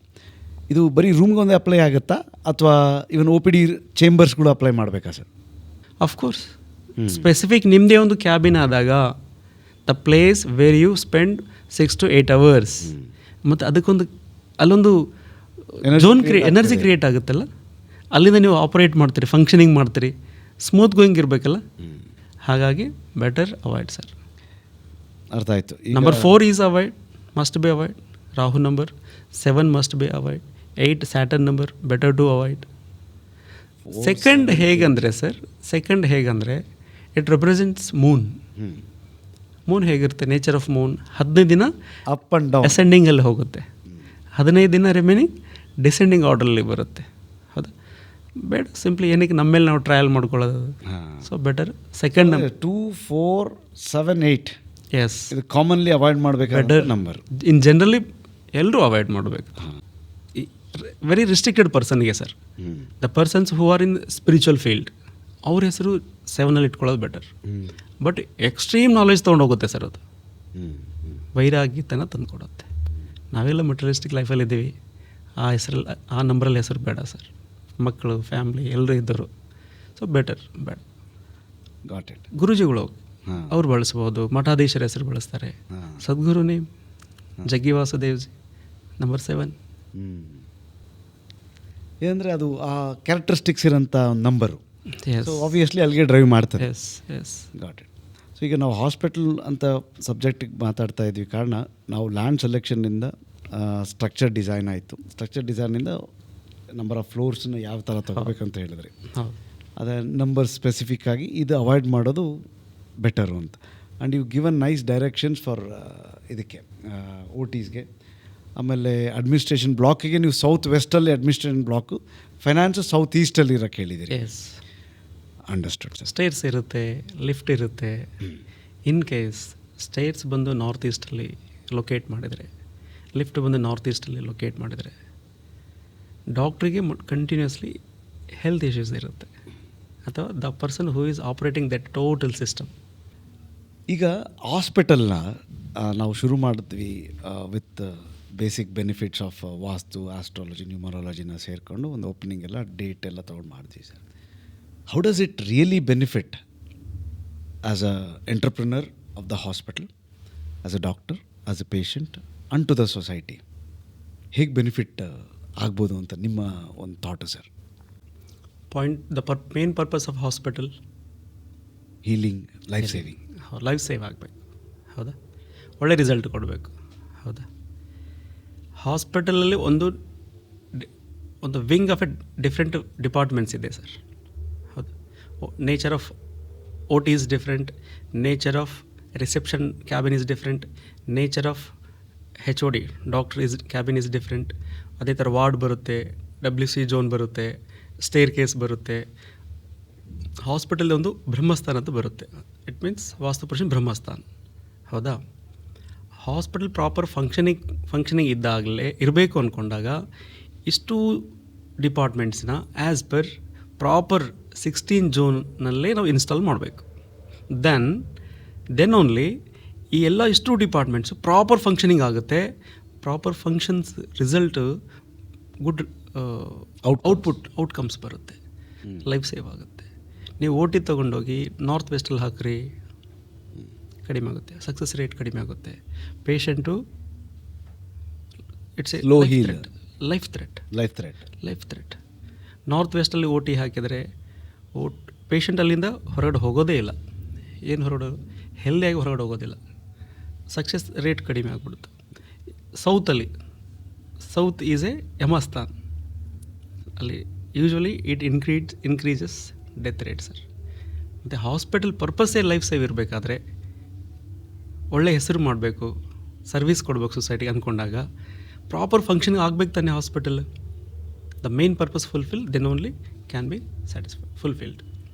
[SPEAKER 1] ಇದು ಬರೀ ರೂಮ್ಗೆ ಒಂದೇ ಅಪ್ಲೈ ಆಗುತ್ತಾ, ಅಥವಾ ಇವನ್ OPD ಚೇಂಬರ್ಸ್ಗಳು ಅಪ್ಲೈ ಮಾಡಬೇಕಾ ಸರ್?
[SPEAKER 2] ಅಫ್ಕೋರ್ಸ್ ಸ್ಪೆಸಿಫಿಕ್ ನಿಮ್ಮದೇ ಒಂದು ಕ್ಯಾಬಿನ್ ಆದಾಗ the place where you spend 6 to 8 hours, ಮತ್ತು ಅದಕ್ಕೊಂದು ಅಲ್ಲೊಂದು ಎನರ್ಜಿ ಕ್ರಿಯೇಟ್ ಆಗುತ್ತಲ್ಲ, ಅಲ್ಲಿಂದ ನೀವು ಆಪರೇಟ್ ಮಾಡ್ತೀರಿ, ಫಂಕ್ಷನಿಂಗ್ ಮಾಡ್ತೀರಿ, ಸ್ಮೂತ್ ಗೋಯಿಂಗ್ ಇರಬೇಕಲ್ಲ. ಹಾಗಾಗಿ ಬೆಟರ್ ಅವಾಯ್ಡ್ ಸರ್.
[SPEAKER 1] ಅರ್ಥ ಆಯಿತು.
[SPEAKER 2] Number 4 is avoid, must be avoid. Rahu number 7 must be avoid. 8 Saturn number, better to avoid. Second ಹೇಗಂದರೆ ಇಟ್ ರೆಪ್ರೆಸೆಂಟ್ಸ್ ಮೂನ್. ಮೂನ್ ಹೇಗಿರುತ್ತೆ, ನೇಚರ್ ಆಫ್ ಮೂನ್ 15 ದಿನ
[SPEAKER 1] ಅಪ್ ಆ್ಯಂಡ್ ಡೌನ್
[SPEAKER 2] ಅಸೆಂಡಿಂಗಲ್ಲಿ ಹೋಗುತ್ತೆ, 15 ದಿನ remaining descending ಆರ್ಡರಲ್ಲಿ ಬರುತ್ತೆ. ಹೌದಾ? ಬೇಡ, ಸಿಂಪ್ಲಿ ಏನಕ್ಕೆ ನಮ್ಮ ಮೇಲೆ ನಾವು ಟ್ರಯಲ್ ಮಾಡ್ಕೊಳ್ಳೋದು. So better second
[SPEAKER 1] 2 4 7 8.
[SPEAKER 2] ಎಸ್,
[SPEAKER 1] ಇದು ಕಾಮನ್ಲಿ ಅವಾಯ್ಡ್ ಮಾಡಬೇಕಾದ ನಂಬರ್.
[SPEAKER 2] ಇನ್ ಜನರಲಿ ಎಲ್ಲರೂ ಅವಾಯ್ಡ್ ಮಾಡಬೇಕು. ವೆರಿ ರಿಸ್ಟ್ರಿಕ್ಟೆಡ್ ಪರ್ಸನ್ಗೆ sir, the persons who are in spiritual field ಅವ್ರ ಹೆಸರು 7 ಇಟ್ಕೊಳ್ಳೋದು ಬೆಟರ್. ಬಟ್ ಎಕ್ಸ್ಟ್ರೀಮ್ ನಾಲೆಜ್ ತೊಗೊಂಡೋಗುತ್ತೆ ಸರ್ ಅದು, ವೈರಾಗ್ಯತನ ತಂದುಕೊಡುತ್ತೆ. ನಾವೆಲ್ಲ ಮೆಟೀರಿಯಲಿಸ್ಟಿಕ್ ಲೈಫಲ್ಲಿ ಇದ್ದೀವಿ, ಆ ಹೆಸರಲ್ಲಿ ಆ ನಂಬರಲ್ಲಿ ಹೆಸರು ಬೇಡ ಸರ್. ಮಕ್ಕಳು, ಫ್ಯಾಮ್ಲಿ ಎಲ್ಲರೂ ಇದ್ದರು. ಸೊ ಬೆಟರ್ ಬೇಡ.
[SPEAKER 1] Got it.
[SPEAKER 2] ಗುರುಜಿಗಳು ಅವ್ರು ಬಳಸ್ಬೋದು, ಮಠಾಧೀಶರ ಹೆಸರು ಬಳಸ್ತಾರೆ. ಸದ್ಗುರು ನೇಮ್ ಜಗ್ಗಿ ವಾಸುದೇವ್ಜಿ ನಂಬರ್ 7.
[SPEAKER 1] ಏನಂದರೆ ಅದು ಆ ಕ್ಯಾರೆಕ್ಟರಿಸ್ಟಿಕ್ಸ್ ಇರೋಂಥ ನಂಬರು. ಸೊ ಆಬ್ವಿಯಸ್ಲಿ ಅಲ್ಲಿಗೆ ಡ್ರೈವ್ ಮಾಡ್ತಾರೆ. Got it. ಸೊ ಈಗ ನಾವು ಹಾಸ್ಪಿಟಲ್ ಅಂತ ಸಬ್ಜೆಕ್ಟಿಗೆ ಮಾತಾಡ್ತಾ ಇದ್ವಿ, ಕಾರಣ ನಾವು ಲ್ಯಾಂಡ್ ಸೆಲೆಕ್ಷನ್ನಿಂದ ಸ್ಟ್ರಕ್ಚರ್ ಡಿಸೈನ್ ಆಯಿತು. ಸ್ಟ್ರಕ್ಚರ್ ಡಿಸೈನಿಂದ ನಂಬರ್ ಆಫ್ ಫ್ಲೋರ್ಸ್ನ ಯಾವ ಥರ ತೊಗೋಬೇಕಂತ ಹೇಳಿದ್ರಿ. ಅದೇ ನಂಬರ್ ಸ್ಪೆಸಿಫಿಕ್ ಆಗಿ ಇದು ಅವಾಯ್ಡ್ ಮಾಡೋದು ಬೆಟರು ಅಂತ. And you given nice directions for ಇದಕ್ಕೆ OTಸ್ಗೆ. ಆಮೇಲೆ ಅಡ್ಮಿನಿಸ್ಟ್ರೇಷನ್ ಬ್ಲಾಕಿಗೆ ನೀವು ಸೌತ್ ವೆಸ್ಟಲ್ಲಿ ಅಡ್ಮಿನಿಸ್ಟ್ರೇಷನ್ ಬ್ಲಾಕು, ಫೈನಾನ್ಸು ಸೌತ್ ಈಸ್ಟಲ್ಲಿ ಇರೋಕ್ಕೆ ಹೇಳಿದ್ದೀರಿ. Understood sir.
[SPEAKER 2] ಸ್ಟೇರ್ಸ್ ಇರುತ್ತೆ, ಲಿಫ್ಟ್ ಇರುತ್ತೆ. ಇನ್ ಕೇಸ್ ಸ್ಟೇರ್ಸ್ ಬಂದು ನಾರ್ತ್ ಈಸ್ಟಲ್ಲಿ ಲೊಕೇಟ್ ಮಾಡಿದರೆ, ಲಿಫ್ಟ್ ಬಂದು ನಾರ್ತ್ ಈಸ್ಟಲ್ಲಿ ಲೊಕೇಟ್ ಮಾಡಿದರೆ, ಡಾಕ್ಟ್ರಿಗೆ ಕಂಟಿನ್ಯೂಸ್ಲಿ ಹೆಲ್ತ್ ಇಶ್ಯೂಸ್ ಇರುತ್ತೆ, ಅಥವಾ the person who is operating that total system.
[SPEAKER 1] ಈಗ ಹಾಸ್ಪಿಟಲ್ನ ನಾವು ಶುರು ಮಾಡಿದ್ವಿ with basic benefits of vastu, astrology, ನ್ಯೂಮರಾಲಜಿನ ಸೇರಿಕೊಂಡು ಒಂದು ಓಪನಿಂಗ್ ಎಲ್ಲ ಡೇಟ್ ಎಲ್ಲ ತೊಗೊಂಡು ಮಾಡಿದ್ವಿ sir. How does it really benefit as a entrepreneur of the hospital, as a doctor, as a patient, and to the society? ಹೇಗೆ ಬೆನಿಫಿಟ್ ಆಗ್ಬೋದು ಅಂತ ನಿಮ್ಮ ಒಂದು thought sir?
[SPEAKER 2] Main purpose of hospital
[SPEAKER 1] healing, life saving.
[SPEAKER 2] Life save ಆಗಬೇಕು, ಹೌದಾ? ಒಳ್ಳೆ result ಕೊಡಬೇಕು, ಹೌದಾ? ಹಾಸ್ಪಿಟಲಲ್ಲಿ ಒಂದು wing of a different departments ಇದೆ ಸರ್, ಹೌದು. Nature of O T is different, nature of reception cabin is different, nature of H O D doctor is cabin is different. ಅದೇ ಥರ ವಾರ್ಡ್ ಬರುತ್ತೆ, WC ಝೋನ್ ಬರುತ್ತೆ, stair case ಬರುತ್ತೆ. Hospital ಒಂದು ಬ್ರಹ್ಮಸ್ಥಾನ ಅಂತ ಬರುತ್ತೆ. ಇಟ್ ಮೀನ್ಸ್ ವಾಸ್ತುಪುರುಷನ ಬ್ರಹ್ಮಸ್ಥಾನ, ಹೌದಾ? ಹಾಸ್ಪಿಟಲ್ ಪ್ರಾಪರ್ ಫಂಕ್ಷನಿಂಗ್ ಇದ್ದಾಗಲೇ ಇರಬೇಕು ಅಂದ್ಕೊಂಡಾಗ ಇಷ್ಟು ಡಿಪಾರ್ಟ್ಮೆಂಟ್ಸ್ನ ಆ್ಯಸ್ ಪರ್ ಪ್ರಾಪರ್ 16 ಝೋನ್ನಲ್ಲೇ ನಾವು ಇನ್ಸ್ಟಾಲ್ ಮಾಡಬೇಕು. ದೆನ್ ಓನ್ಲಿ ಈ ಎಲ್ಲ ಇಷ್ಟು ಡಿಪಾರ್ಟ್ಮೆಂಟ್ಸು ಪ್ರಾಪರ್ ಫಂಕ್ಷನಿಂಗ್ ಆಗುತ್ತೆ. Proper functions result good outcomes ಬರುತ್ತೆ, ಲೈಫ್ ಸೇವ್ ಆಗುತ್ತೆ. ನೀವು OT ತೊಗೊಂಡೋಗಿ ನಾರ್ತ್ ವೆಸ್ಟಲ್ಲಿ ಹಾಕ್ರಿ, ಕಡಿಮೆ ಆಗುತ್ತೆ, ಸಕ್ಸಸ್ ರೇಟ್ ಕಡಿಮೆ ಆಗುತ್ತೆ. Patient it's a life threat. North ವೆಸ್ಟಲ್ಲಿ OT ಹಾಕಿದರೆ ಪೇಷಂಟ್ ಅಲ್ಲಿಂದ ಹೊರಗಡೆ ಹೋಗೋದೇ ಇಲ್ಲ. ಏನು ಹೊರಗಡೆ ಹೆಲ್ದಿಯಾಗಿ ಹೊರಗಡೆ ಹೋಗೋದಿಲ್ಲ, ಸಕ್ಸಸ್ ರೇಟ್ ಕಡಿಮೆ ಆಗಿಬಿಡುತ್ತೆ. ಸೌತ್ ಈಸ್ ಎ ಯಮಸ್ಥಾನ್, ಅಲ್ಲಿ usually it increases death rate sir. ಮತ್ತು ಹಾಸ್ಪಿಟಲ್ ಪರ್ಪಸ್ಸೇ ಲೈಫ್ ಸೇವ್ ಇರಬೇಕಾದ್ರೆ ಒಳ್ಳೆ ಹೆಸರು ಮಾಡಬೇಕು, ಸರ್ವಿಸ್ ಕೊಡಬೇಕು ಸೊಸೈಟಿಗೆ ಅಂದ್ಕೊಂಡಾಗ ಪ್ರಾಪರ್ ಫಂಕ್ಷನ್ ಆಗಬೇಕು ತಾನೆ hospital. The main purpose fulfil, then only can be fulfilled.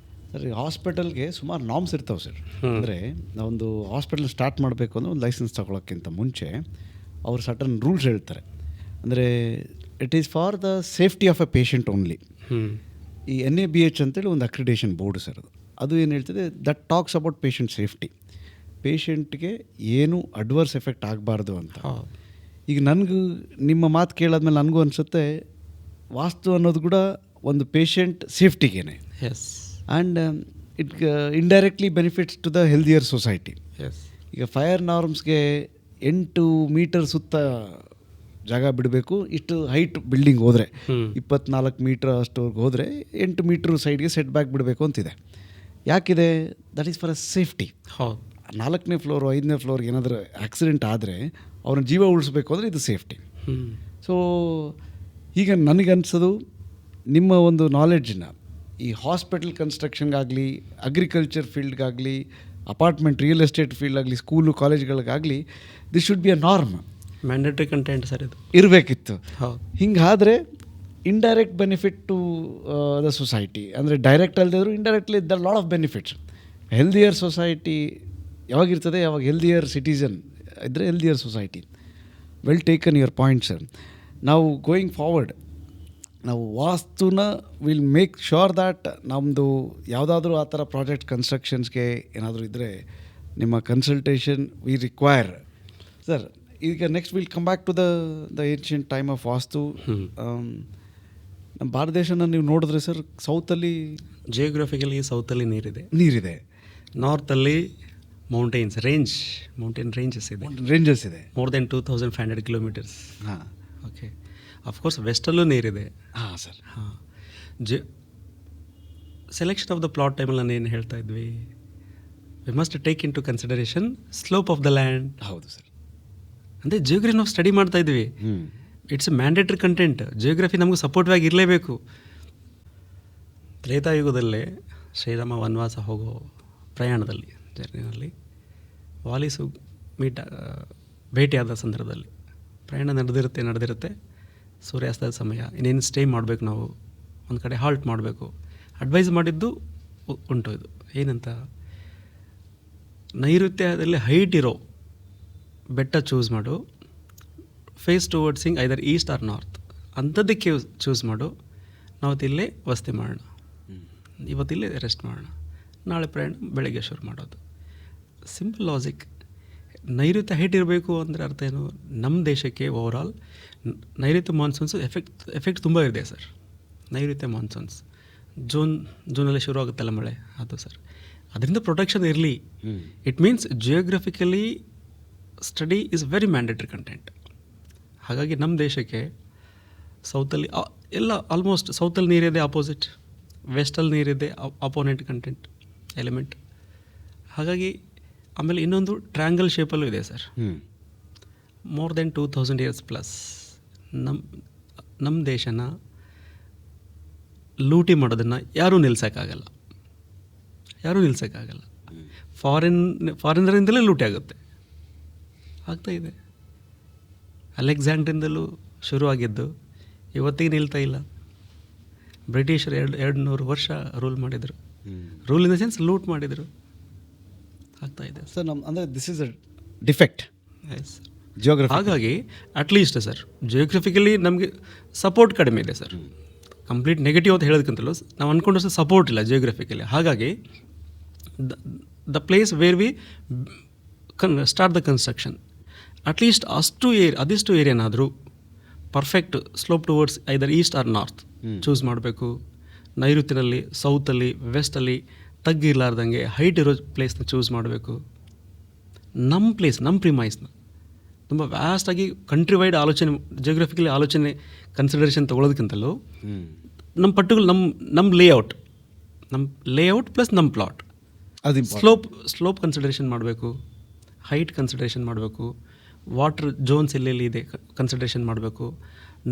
[SPEAKER 1] Sir, ಈ ಹಾಸ್ಪಿಟಲ್ಗೆ ಸುಮಾರು ನಾರ್ಮ್ಸ್ ಇರ್ತಾವೆ ಸರ್. ಅಂದರೆ ನಾವೊಂದು ಹಾಸ್ಪಿಟಲ್ ಸ್ಟಾರ್ಟ್ ಮಾಡಬೇಕು ಅಂದರೆ ಒಂದು ಲೈಸೆನ್ಸ್ ತಗೊಳ್ಳೋಕ್ಕಿಂತ ಮುಂಚೆ ಅವರು ಸರ್ಟನ್ ರೂಲ್ಸ್ ಹೇಳ್ತಾರೆ. ಅಂದರೆ it is for the safety of A patient only. ಈ NABH ಅಂತೇಳಿ ಒಂದು ಅಕ್ರಿಡೇಷನ್ ಬೋರ್ಡ್ ಸರ್, ಅದು ಏನು ಹೇಳ್ತದೆ, that talks about patient safety. ಪೇಷಂಟ್ಗೆ ಏನು ಅಡ್ವರ್ಸ್ ಎಫೆಕ್ಟ್ ಆಗಬಾರ್ದು ಅಂತ. ಈಗ ನನಗೂ ನಿಮ್ಮ ಮಾತು ಕೇಳಾದ್ಮೇಲೆ ನನಗೂ ಅನಿಸುತ್ತೆ, ವಾಸ್ತು ಅನ್ನೋದು ಕೂಡ ಒಂದು ಪೇಷಂಟ್ ಸೇಫ್ಟಿಗೇನೆ.
[SPEAKER 2] Yes.
[SPEAKER 1] And it indirectly benefits to the healthier society.
[SPEAKER 2] Yes.
[SPEAKER 1] ಈಗ ಫೈರ್ ನಾರ್ಮ್ಸ್ಗೆ 8 ಮೀಟರ್ ಸುತ್ತ ಜಾಗ ಬಿಡಬೇಕು. ಇಷ್ಟು ಹೈಟ್ ಬಿಲ್ಡಿಂಗ್ ಹೋದರೆ 24 ಮೀಟ್ರ್ ಅಷ್ಟುವರೆಗೆ ಹೋದರೆ 8 ಮೀಟ್ರ್ ಸೈಡ್ಗೆ ಸೆಟ್ ಬ್ಯಾಕ್ ಬಿಡಬೇಕು ಅಂತಿದೆ. ಯಾಕಿದೆ? That is for a safety.
[SPEAKER 2] ಹೌದು.
[SPEAKER 1] 4ನೇ ಫ್ಲೋರು 5ನೇ ಫ್ಲೋರ್ಗೆ ಏನಾದರೂ ಆಕ್ಸಿಡೆಂಟ್ ಆದರೆ ಅವ್ರನ್ನ ಜೀವ ಉಳಿಸ್ಬೇಕು ಅಂದರೆ ಇದು ಸೇಫ್ಟಿ. ಸೊ ಈಗ ನನಗನ್ಸೋದು, ನಿಮ್ಮ ಒಂದು ನಾಲೆಡ್ಜನ್ನ ಈ ಹಾಸ್ಪಿಟಲ್ ಕನ್ಸ್ಟ್ರಕ್ಷನ್ಗಾಗಲಿ, ಅಗ್ರಿಕಲ್ಚರ್ ಫೀಲ್ಡ್ಗಾಗಲಿ, ಅಪಾರ್ಟ್ಮೆಂಟ್ ರಿಯಲ್ ಎಸ್ಟೇಟ್ ಫೀಲ್ಡ್ ಆಗಲಿ, ಸ್ಕೂಲು ಕಾಲೇಜ್ಗಳಿಗಾಗಲಿ, this should be a norm.
[SPEAKER 2] Mandatory content sir ಇದು
[SPEAKER 1] ಇರಬೇಕಿತ್ತು.
[SPEAKER 2] ಹೌದು.
[SPEAKER 1] ಹಿಂಗಾದರೆ indirect benefit to the society, ಅಂದರೆ ಡೈರೆಕ್ಟ್ ಅಲ್ಲದಿದ್ರು indirectly the lot of benefits. Healthier society ಯಾವಾಗಿರ್ತದೆ? ಯಾವಾಗ ಹೆಲ್ದಿಯರ್ ಸಿಟಿಸನ್ ಇದ್ದರೆ healthier society. Well taken your point sir. ನಾವು ಗೋಯಿಂಗ್ ಫಾರ್ವರ್ಡ್ ನಾವು ವಾಸ್ತುನ ವಿಲ್ ಮೇಕ್ ಶ್ಯೂರ್ ದ್ಯಾಟ್ ನಮ್ಮದು ಯಾವುದಾದ್ರೂ ಆ ಥರ ಪ್ರಾಜೆಕ್ಟ್ ಕನ್ಸ್ಟ್ರಕ್ಷನ್ಸ್ಗೆ ಏನಾದರೂ ಇದ್ದರೆ ನಿಮ್ಮ ಕನ್ಸಲ್ಟೇಷನ್ ವಿ ರಿಕ್ವೈರ್ ಸರ್. ಈಗ next will come back to the ancient time of vastu. ನಮ್ಮ ಭಾರತ ದೇಶನ ನೀವು ನೋಡಿದ್ರೆ ಸರ್, ಸೌತಲ್ಲಿ
[SPEAKER 2] ಜಿಯೋಗ್ರಫಿಕಲಿ ಸೌತಲ್ಲಿ ನೀರಿದೆ, ನಾರ್ತಲ್ಲಿ ಮೌಂಟೇನ್ ರೇಂಜಸ್ ಇದೆ, ಮೋರ್ ದೆನ್ 2500 ಕಿಲೋಮೀಟರ್ಸ್.
[SPEAKER 1] ಹಾಂ,
[SPEAKER 2] ಓಕೆ. ಅಫ್ಕೋರ್ಸ್ ವೆಸ್ಟಲ್ಲೂ ನೀರಿದೆ.
[SPEAKER 1] ಹಾಂ ಸರ್.
[SPEAKER 2] ಹಾಂ. ಸೆಲೆಕ್ಷನ್ ಆಫ್ ದ ಪ್ಲಾಟ್ ಟೈಮಲ್ಲಿ ನಾನು ಏನು ಹೇಳ್ತಾ ಇದ್ವಿ, we must take into consideration slope of the land.
[SPEAKER 1] ಹೌದು ಸರ್.
[SPEAKER 2] ಅಂದರೆ ಜಿಯೋಗ್ರಫಿ ನಾವು ಸ್ಟಡಿ ಮಾಡ್ತಾ ಇದ್ವಿ. It's a mandatory content. Geography ನಮಗೆ ಸಪೋರ್ಟಿವ್ ಆಗಿ ಇರಲೇಬೇಕು. ತ್ರೇತಾಯುಗದಲ್ಲೇ ಶ್ರೀರಾಮ ವನವಾಸ ಹೋಗೋ ಪ್ರಯಾಣದಲ್ಲಿ, ಜರ್ನಿನಲ್ಲಿ ವಾಲಿಸು ಭೇಟಿಯಾದ ಸಂದರ್ಭದಲ್ಲಿ ಪ್ರಯಾಣ ನಡೆದಿರುತ್ತೆ. ಸೂರ್ಯಾಸ್ತದ ಸಮಯ, ಇನ್ನೇನು ಸ್ಟೇ ಮಾಡಬೇಕು, ನಾವು ಒಂದು ಕಡೆ ಹಾಲ್ಟ್ ಮಾಡಬೇಕು. ಅಡ್ವೈಸ್ ಮಾಡಿದ್ದು ಉಂಟು. ಇದು ಏನಂತ, ನೈಋತ್ಯದಲ್ಲಿ ಹೈಟ್ ಇರೋ ಬೆಟ್ಟ ಚೂಸ್ ಮಾಡು, face ಟುವರ್ಡ್ಸಿಂಗ್ either east or north ಅಂಥದ್ದಕ್ಕೆ choose ಮಾಡು. ನಾವತ್ತಿಲ್ಲೇ ವಸತಿ ಮಾಡೋಣ, ಇವತ್ತಿಲ್ಲೇ ರೆಸ್ಟ್ ಮಾಡೋಣ, ನಾಳೆ ಪ್ರಯಾಣ ಬೆಳಗ್ಗೆ ಶುರು ಮಾಡೋದು. Simple logic. ನೈಋತ್ಯ ಹೈಟ್ ಇರಬೇಕು ಅಂದರೆ ಅರ್ಥ ಏನು? ನಮ್ಮ ದೇಶಕ್ಕೆ ಓವರಾಲ್ ನೈಋತ್ಯ ಮಾನ್ಸೂನ್ಸ್ ಎಫೆಕ್ಟ್ ತುಂಬ ಇದೆ ಸರ್. ನೈಋತ್ಯ ಮಾನ್ಸೂನ್ಸ್ ಜೂನಲ್ಲಿ ಶುರು ಆಗುತ್ತಲ್ಲ ಮಳೆ, ಅದು ಸರ್. ಅದರಿಂದ ಪ್ರೊಟೆಕ್ಷನ್ ಇರಲಿ. It means geographically study is very mandatory content. ಹಾಗಾಗಿ ನಮ್ಮ ದೇಶಕ್ಕೆ ಸೌತಲ್ಲಿ ಎಲ್ಲ ಆಲ್ಮೋಸ್ಟ್ ಸೌತಲ್ಲಿ ನೀರಿದೆ ಆಪೋಸಿಟ್, ವೆಸ್ಟಲ್ಲಿ ನೀರಿದೆ ಅಪೋನೆಂಟ್ ಕಂಟೆಂಟ್ ಎಲಿಮೆಂಟ್. ಹಾಗಾಗಿ ಆಮೇಲೆ ಇನ್ನೊಂದು ಟ್ರ್ಯಾಂಗಲ್ ಶೇಪಲ್ಲೂ ಇದೆ sir. More than 2000 years plus ನಮ್ಮ ದೇಶನ ಲೂಟಿ ಮಾಡೋದನ್ನು ಯಾರೂ ನಿಲ್ಸೋಕ್ಕಾಗಲ್ಲ. ಫಾರಿನರಿಂದಲೇ ಲೂಟಿ ಆಗುತ್ತೆ, ಆಗ್ತಾ ಇದೆ. ಅಲೆಕ್ಸಾಂಡ್ರಿಂದಲೂ ಶುರುವಾಗಿದ್ದು ಇವತ್ತಿಗೆ ನಿಲ್ತಾ ಇಲ್ಲ. ಬ್ರಿಟಿಷರು 200 ವರ್ಷ ರೂಲ್ ಮಾಡಿದರು. Rule in the sense loot ಮಾಡಿದರು. ಆಗ್ತಾ ಇದೆ
[SPEAKER 1] ಸರ್. ಅಂದರೆ this is a defect
[SPEAKER 2] as
[SPEAKER 1] geography.
[SPEAKER 2] ಹಾಗಾಗಿ ಅಟ್ಲೀಸ್ಟ್ ಸರ್ ಜಿಯೋಗ್ರಫಿಕಲಿ ನಮಗೆ ಸಪೋರ್ಟ್ ಕಡಿಮೆ ಇದೆ ಸರ್. ಕಂಪ್ಲೀಟ್ ನೆಗೆಟಿವ್ ಅಂತ ಹೇಳೋದಕ್ಕಿಂತಲೂ ನಾವು ಅಂದ್ಕೊಂಡಷ್ಟು ಸಪೋರ್ಟ್ ಇಲ್ಲ ಜಿಯೋಗ್ರಫಿಕಲಿ. ಹಾಗಾಗಿ the place where we start the construction at least ಅದಿಷ್ಟು ಏರಿಯಾನಾದರೂ perfect slope towards either east or north choose ಮಾಡಬೇಕು. ನೈಋತ್ಯದಲ್ಲಿ, ಸೌತಲ್ಲಿ, ವೆಸ್ಟಲ್ಲಿ ತಗ್ಗಿರ್ಲಾರ್ದಂಗೆ ಹೈಟ್ ಇರೋ ಪ್ಲೇಸ್ನ ಚೂಸ್ ಮಾಡಬೇಕು. ನಮ್ಮ ಪ್ರಿಮೈಸ್ನ ತುಂಬ ವ್ಯಾಸ್ಟಾಗಿ ಕಂಟ್ರಿ ವೈಡ್ ಆಲೋಚನೆ, ಜಿಯೋಗ್ರಫಿಕಲಿ ಆಲೋಚನೆ ಕನ್ಸಿಡರೇಷನ್ ತೊಗೊಳೋದಕ್ಕಿಂತಲೂ ನಮ್ಮ ಲೇಔಟ್ ಪ್ಲಸ್ ನಮ್ಮ ಪ್ಲಾಟ್
[SPEAKER 1] ಅದು
[SPEAKER 2] ಸ್ಲೋಪ್ ಕನ್ಸಿಡರೇಷನ್ ಮಾಡಬೇಕು, ಹೈಟ್ ಕನ್ಸಿಡರೇಷನ್ ಮಾಡಬೇಕು, ವಾಟರ್ ಜೋನ್ಸ್ ಎಲ್ಲೆಲ್ಲಿ ಇದೆ ಕನ್ಸಿಡರೇಷನ್ ಮಾಡಬೇಕು,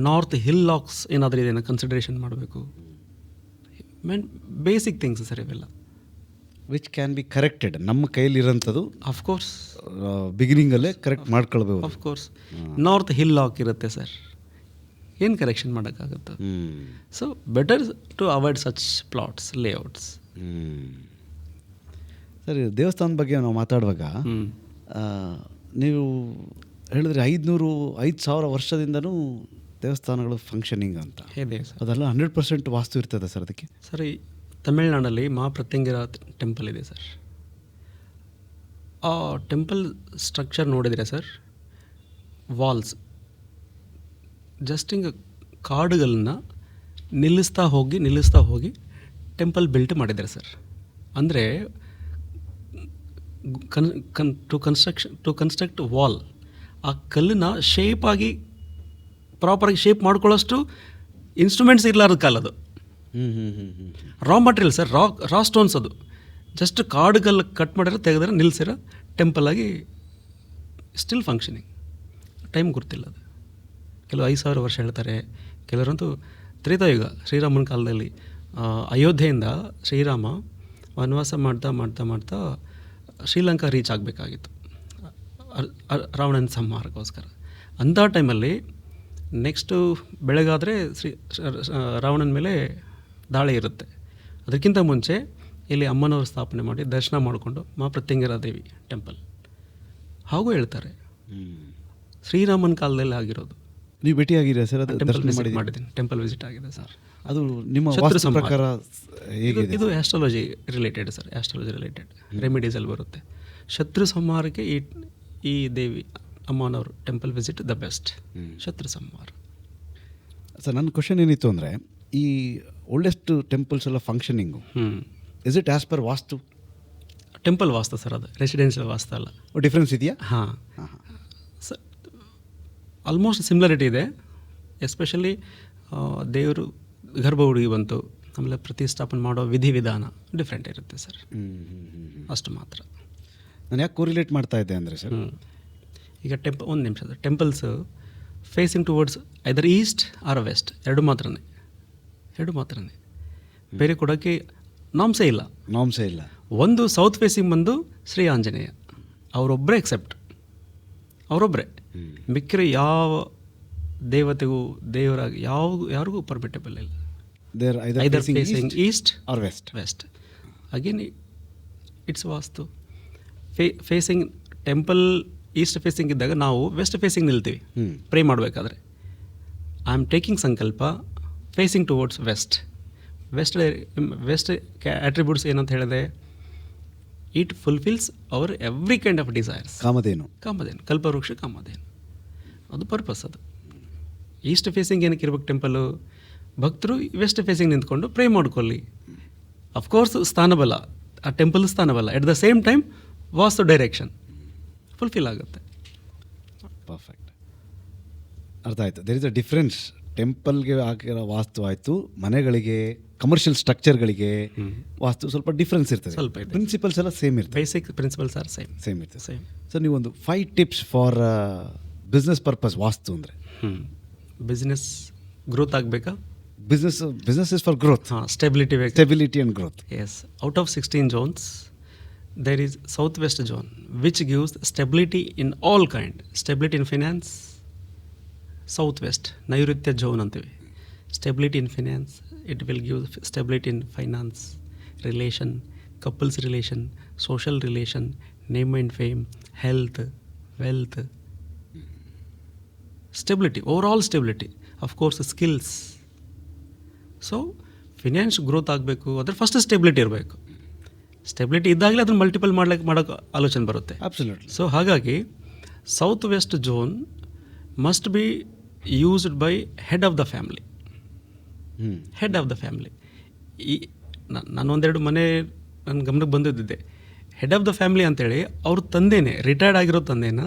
[SPEAKER 2] ನಾರ್ತ್ ಹಿಲ್ ಲಾಕ್ಸ್ ಏನಾದರೂ ಇದೆ ಕನ್ಸಿಡರೇಷನ್ ಮಾಡಬೇಕು. ಬೇಸಿಕ್ ಥಿಂಗ್ಸ್ ಸರ್ ಇವೆಲ್ಲ
[SPEAKER 1] ವಿಚ್ ಕ್ಯಾನ್ ಬಿ ಕರೆಕ್ಟೆಡ್. ನಮ್ಮ ಕೈಲಿರೋಂಥದ್ದು
[SPEAKER 2] ಆಫ್ಕೋರ್ಸ್
[SPEAKER 1] ಬಿಗಿನಿಂಗಲ್ಲೇ ಕರೆಕ್ಟ್ ಮಾಡ್ಕೊಳ್ಬೇಕು.
[SPEAKER 2] ಆಫ್ಕೋರ್ಸ್ ನಾರ್ತ್ ಹಿಲ್ ಲಾಕ್ ಇರುತ್ತೆ ಸರ್, ಏನು ಕರೆಕ್ಷನ್ ಮಾಡೋಕ್ಕಾಗುತ್ತೆ. So better to avoid such plots, layouts.
[SPEAKER 1] ಸರಿ, ದೇವಸ್ಥಾನದ ಬಗ್ಗೆ ನಾವು ಮಾತಾಡುವಾಗ ನೀವು ಹೇಳಿದ್ರೆ 5,000 ವರ್ಷದಿಂದನೂ ದೇವಸ್ಥಾನಗಳು ಫಂಕ್ಷನಿಂಗ್ ಅಂತ
[SPEAKER 2] ಇದೆ ಸರ್.
[SPEAKER 1] ಅದೆಲ್ಲ 100% ವಾಸ್ತು ಇರ್ತದೆ ಸರ್ ಅದಕ್ಕೆ?
[SPEAKER 2] ಸರಿ, ತಮಿಳ್ನಾಡಲ್ಲಿ ಮಹಾಪ್ರತ್ಯಂಗಿರ ಟೆಂಪಲ್ ಇದೆ ಸರ್. ಆ ಟೆಂಪಲ್ ಸ್ಟ್ರಕ್ಚರ್ ನೋಡಿದರೆ ಸರ್, ವಾಲ್ಸ್ ಜಸ್ಟ್ ಹಿಂಗೆ ಕಾಡುಗಳನ್ನ ನಿಲ್ಲಿಸ್ತಾ ಹೋಗಿ ಟೆಂಪಲ್ ಬಿಲ್ಟ್ ಮಾಡಿದ್ದಾರೆ ಸರ್. ಅಂದರೆ ಟು ಕನ್ಸ್ಟ್ರಕ್ಟ್ ವಾಲ್, ಆ ಕಲ್ಲನ್ನ ಶೇಪಾಗಿ ಪ್ರಾಪರಾಗಿ ಶೇಪ್ ಮಾಡ್ಕೊಳ್ಳೋಷ್ಟು ಇನ್ಸ್ಟ್ರೂಮೆಂಟ್ಸ್ ಇರಲಾರ್ದ ಕಾಲದು. Raw material sir, raw stones. ಅದು ಜಸ್ಟ್ ಕಾಡುಗಲ್ಲು ಕಟ್ ಮಾಡಿರೋ ತೆಗೆದ್ರೆ ನಿಲ್ಲಿಸಿರೋ ಟೆಂಪಲ್ ಆಗಿ ಸ್ಟಿಲ್ ಫಂಕ್ಷನಿಂಗ್. ಟೈಮ್ ಗೊತ್ತಿಲ್ಲ ಅದು. ಕೆಲವು 5,000 ವರ್ಷ ಹೇಳ್ತಾರೆ, ಕೆಲವರಂತೂ ತ್ರೇತಾಯುಗ ಶ್ರೀರಾಮನ ಕಾಲದಲ್ಲಿ ಅಯೋಧ್ಯೆಯಿಂದ ಶ್ರೀರಾಮ ವನವಾಸ ಮಾಡ್ತಾ ಶ್ರೀಲಂಕಾ ರೀಚ್ ಆಗಬೇಕಾಗಿತ್ತು ರಾವಣನ ಸಂಹಾರಕ್ಕೋಸ್ಕರ. ಅಂಥ ಟೈಮಲ್ಲಿ ನೆಕ್ಸ್ಟು ಬೆಳಗಾದರೆ ರಾವಣನ ಮೇಲೆ ದಾಳಿ ಇರುತ್ತೆ. ಅದಕ್ಕಿಂತ ಮುಂಚೆ ಇಲ್ಲಿ ಅಮ್ಮನವರು ಸ್ಥಾಪನೆ ಮಾಡಿ ದರ್ಶನ ಮಾಡಿಕೊಂಡು ಮಹಾಪ್ರತ್ಯಂಗಿರ ದೇವಿ ಟೆಂಪಲ್ ಹಾಗೂ ಹೇಳ್ತಾರೆ. ಶ್ರೀರಾಮನ ಕಾಲದಲ್ಲಿ ಆಗಿರೋದು.
[SPEAKER 1] ನೀವು ಭೇಟಿಯಾಗಿದ್ದೀರಾ ಸರ್? ಅದು
[SPEAKER 2] ಮಾಡಿದ್ದೀನಿ, ಟೆಂಪಲ್ ವಿಸಿಟ್ ಆಗಿದೆ ಸರ್.
[SPEAKER 1] ಅದು ನಿಮ್ಮ ವಾಸ್ತು ಪ್ರಕಾರ ಹೇಗಿದೆ?
[SPEAKER 2] ಇದು astrology related sir, astrology related ರೆಮಿಡೀಸಲ್ಲಿ ಬರುತ್ತೆ. ಶತ್ರು ಸಂಹಾರಕ್ಕೆ ಈ ದೇವಿ ಅಮ್ಮನವರು ಟೆಂಪಲ್ ವಿಸಿಟ್ ದ ಬೆಸ್ಟ್. ಶತ್ರು ಸಂಹಾರ.
[SPEAKER 1] ಸರ್, ನನ್ನ ಕ್ವಶನ್ ಏನಿತ್ತು ಅಂದರೆ, ಈ ಓಲ್ಡೆಸ್ಟ್ ಟೆಂಪಲ್ಸ್ ಎಲ್ಲ functioning is it as per vastu?
[SPEAKER 2] Temple vastu sir, ಅದು ರೆಸಿಡೆನ್ಷಿಯಲ್ ವಾಸ್ತು ಅಲ್ಲ.
[SPEAKER 1] ಡಿಫ್ರೆನ್ಸ್ ಇದೆಯಾ?
[SPEAKER 2] ಹಾಂ ಸರ್, ಆಲ್ಮೋಸ್ಟ್ ಸಿಮಿಲರಿಟಿ ಇದೆ. ಎಸ್ಪೆಷಲಿ ದೇವರು ಗರ್ಭಗುಡಿಗೆ ಬಂತು, ಆಮೇಲೆ ಪ್ರತಿಷ್ಠಾಪನೆ ಮಾಡೋ ವಿಧಾನ ಡಿಫ್ರೆಂಟ್ ಇರುತ್ತೆ ಸರ್, ಅಷ್ಟು ಮಾತ್ರ.
[SPEAKER 1] ನಾನು ಯಾಕೆ ಕೋರಿಲೇಟ್ ಮಾಡ್ತಾ ಇದ್ದೆ ಅಂದರೆ ಸರ್,
[SPEAKER 2] ಈಗ ಒಂದು ನಿಮಿಷ sir, temples facing towards either east or West, ಎರಡು ಮಾತ್ರನೇ. ಬೇರೆ ಕೊಡೋಕ್ಕೆ ನಾಮ್ಸೇ ಇಲ್ಲ. ಒಂದು ಸೌತ್ ಫೇಸಿಂಗ್ ಬಂದು ಶ್ರೀ ಆಂಜನೇಯ, ಅವರೊಬ್ಬರೇ ಎಕ್ಸೆಪ್ಟ್, ಅವರೊಬ್ಬರೇ. ಮಿಕ್ಕಿರೋ ಯಾವ ದೇವತೆಗೂ ದೇವರಾಗಿ ಯಾರಿಗೂ ಪರ್ಮಿಟೇಬಲ್ ಇಲ್ಲ. Either facing east or west. Again it's vastu. Facing temple east facing ಇದ್ದಾಗ ನಾವು ವೆಸ್ಟ್ ಫೇಸಿಂಗ್ ನಿಲ್ತೀವಿ ಪ್ರೇ ಮಾಡಬೇಕಾದ್ರೆ. I am taking sankalpa facing towards west. West attributes ಏನಂತ ಹೇಳಿದೆ, it fulfils our every kind of desires. Kamadhenu, Kalpavriksha Kamadhenu, ಅದು ಪರ್ಪಸ್. ಅದು East facing ಏನಕ್ಕೆ ಇರ್ಬೇಕು ಟೆಂಪಲು? ಭಕ್ತರು ವೆಸ್ಟ್ ಫೇಸಿಂಗ್ ನಿಂತ್ಕೊಂಡು ಪ್ರೇ ಮಾಡ್ಕೊಳ್ಳಿ. ಅಫ್ಕೋರ್ಸ್ ಸ್ಥಾನಬಲ, ಆ ಟೆಂಪಲ್ ಸ್ಥಾನಬಲ, at the same time vastu direction fulfil ಆಗುತ್ತೆ.
[SPEAKER 1] ಪರ್ಫೆಕ್ಟ್. ಅರ್ಥ ಆಯಿತು. There is a difference. ಟೆಂಪಲ್ಗೆ ಹಾಕಿರೋ ವಾಸ್ತು ಆಯಿತು, ಮನೆಗಳಿಗೆ ಕಮರ್ಷಿಯಲ್ ಸ್ಟ್ರಕ್ಚರ್ಗಳಿಗೆ ವಾಸ್ತು ಸ್ವಲ್ಪ ಡಿಫ್ರೆನ್ಸ್ ಇರ್ತದೆ.
[SPEAKER 2] ಸ್ವಲ್ಪ ಇದೆ.
[SPEAKER 1] ಪ್ರಿನ್ಸಿಪಲ್ಸ್ ಎಲ್ಲ ಸೇಮ್ ಇರ್ತದೆ.
[SPEAKER 2] ಬೇಸಿಕ್ ಪ್ರಿನ್ಸಿಪಲ್ಸ್ ಆರ್
[SPEAKER 1] ಸೇಮ್ ಇರ್ತದೆ.
[SPEAKER 2] ಸೇಮ್.
[SPEAKER 1] ಸೊ ನೀವೊಂದು 5 tips for business purpose vastu ಅಂದರೆ.
[SPEAKER 2] ಬಿಸ್ನೆಸ್ ಗ್ರೋತ್ ಆಗಬೇಕಾ?
[SPEAKER 1] Business is for growth.
[SPEAKER 2] Stability ಬೇಕು.
[SPEAKER 1] Stability and growth.
[SPEAKER 2] Yes. Out of 16 zones, there is southwest zone which gives stability in all kind. Stability in finance, southwest ನೈಋತ್ಯ zone ಅಂತೀವಿ. Stability in finance, it will give stability in finance, relation, couples relation, social relation, name and fame, health, wealth, stability, overall stability. Of course skills. So finance growth ಆಗಬೇಕು ಅಂದರೆ first stability ಇರಬೇಕು. Stability ಇದ್ದಾಗಲೇ ಅದನ್ನು multiple ಮಾಡೋಕ್ಕೆ ಆಲೋಚನೆ ಬರುತ್ತೆ.
[SPEAKER 1] Absolutely.
[SPEAKER 2] So ಹಾಗಾಗಿ south west zone must be used by head of the family. Head of the family. ಈ ನಾನು ಒಂದೆರಡು ಮನೆ ನನ್ನ ಗಮನಕ್ಕೆ ಬಂದಿದ್ದೆ. ಹೆಡ್ ಆಫ್ ದ ಫ್ಯಾಮಿಲಿ ಅಂತೇಳಿ ಅವ್ರ ತಂದೆನೇ, ರಿಟೈರ್ಡ್ ಆಗಿರೋ ತಂದೆನ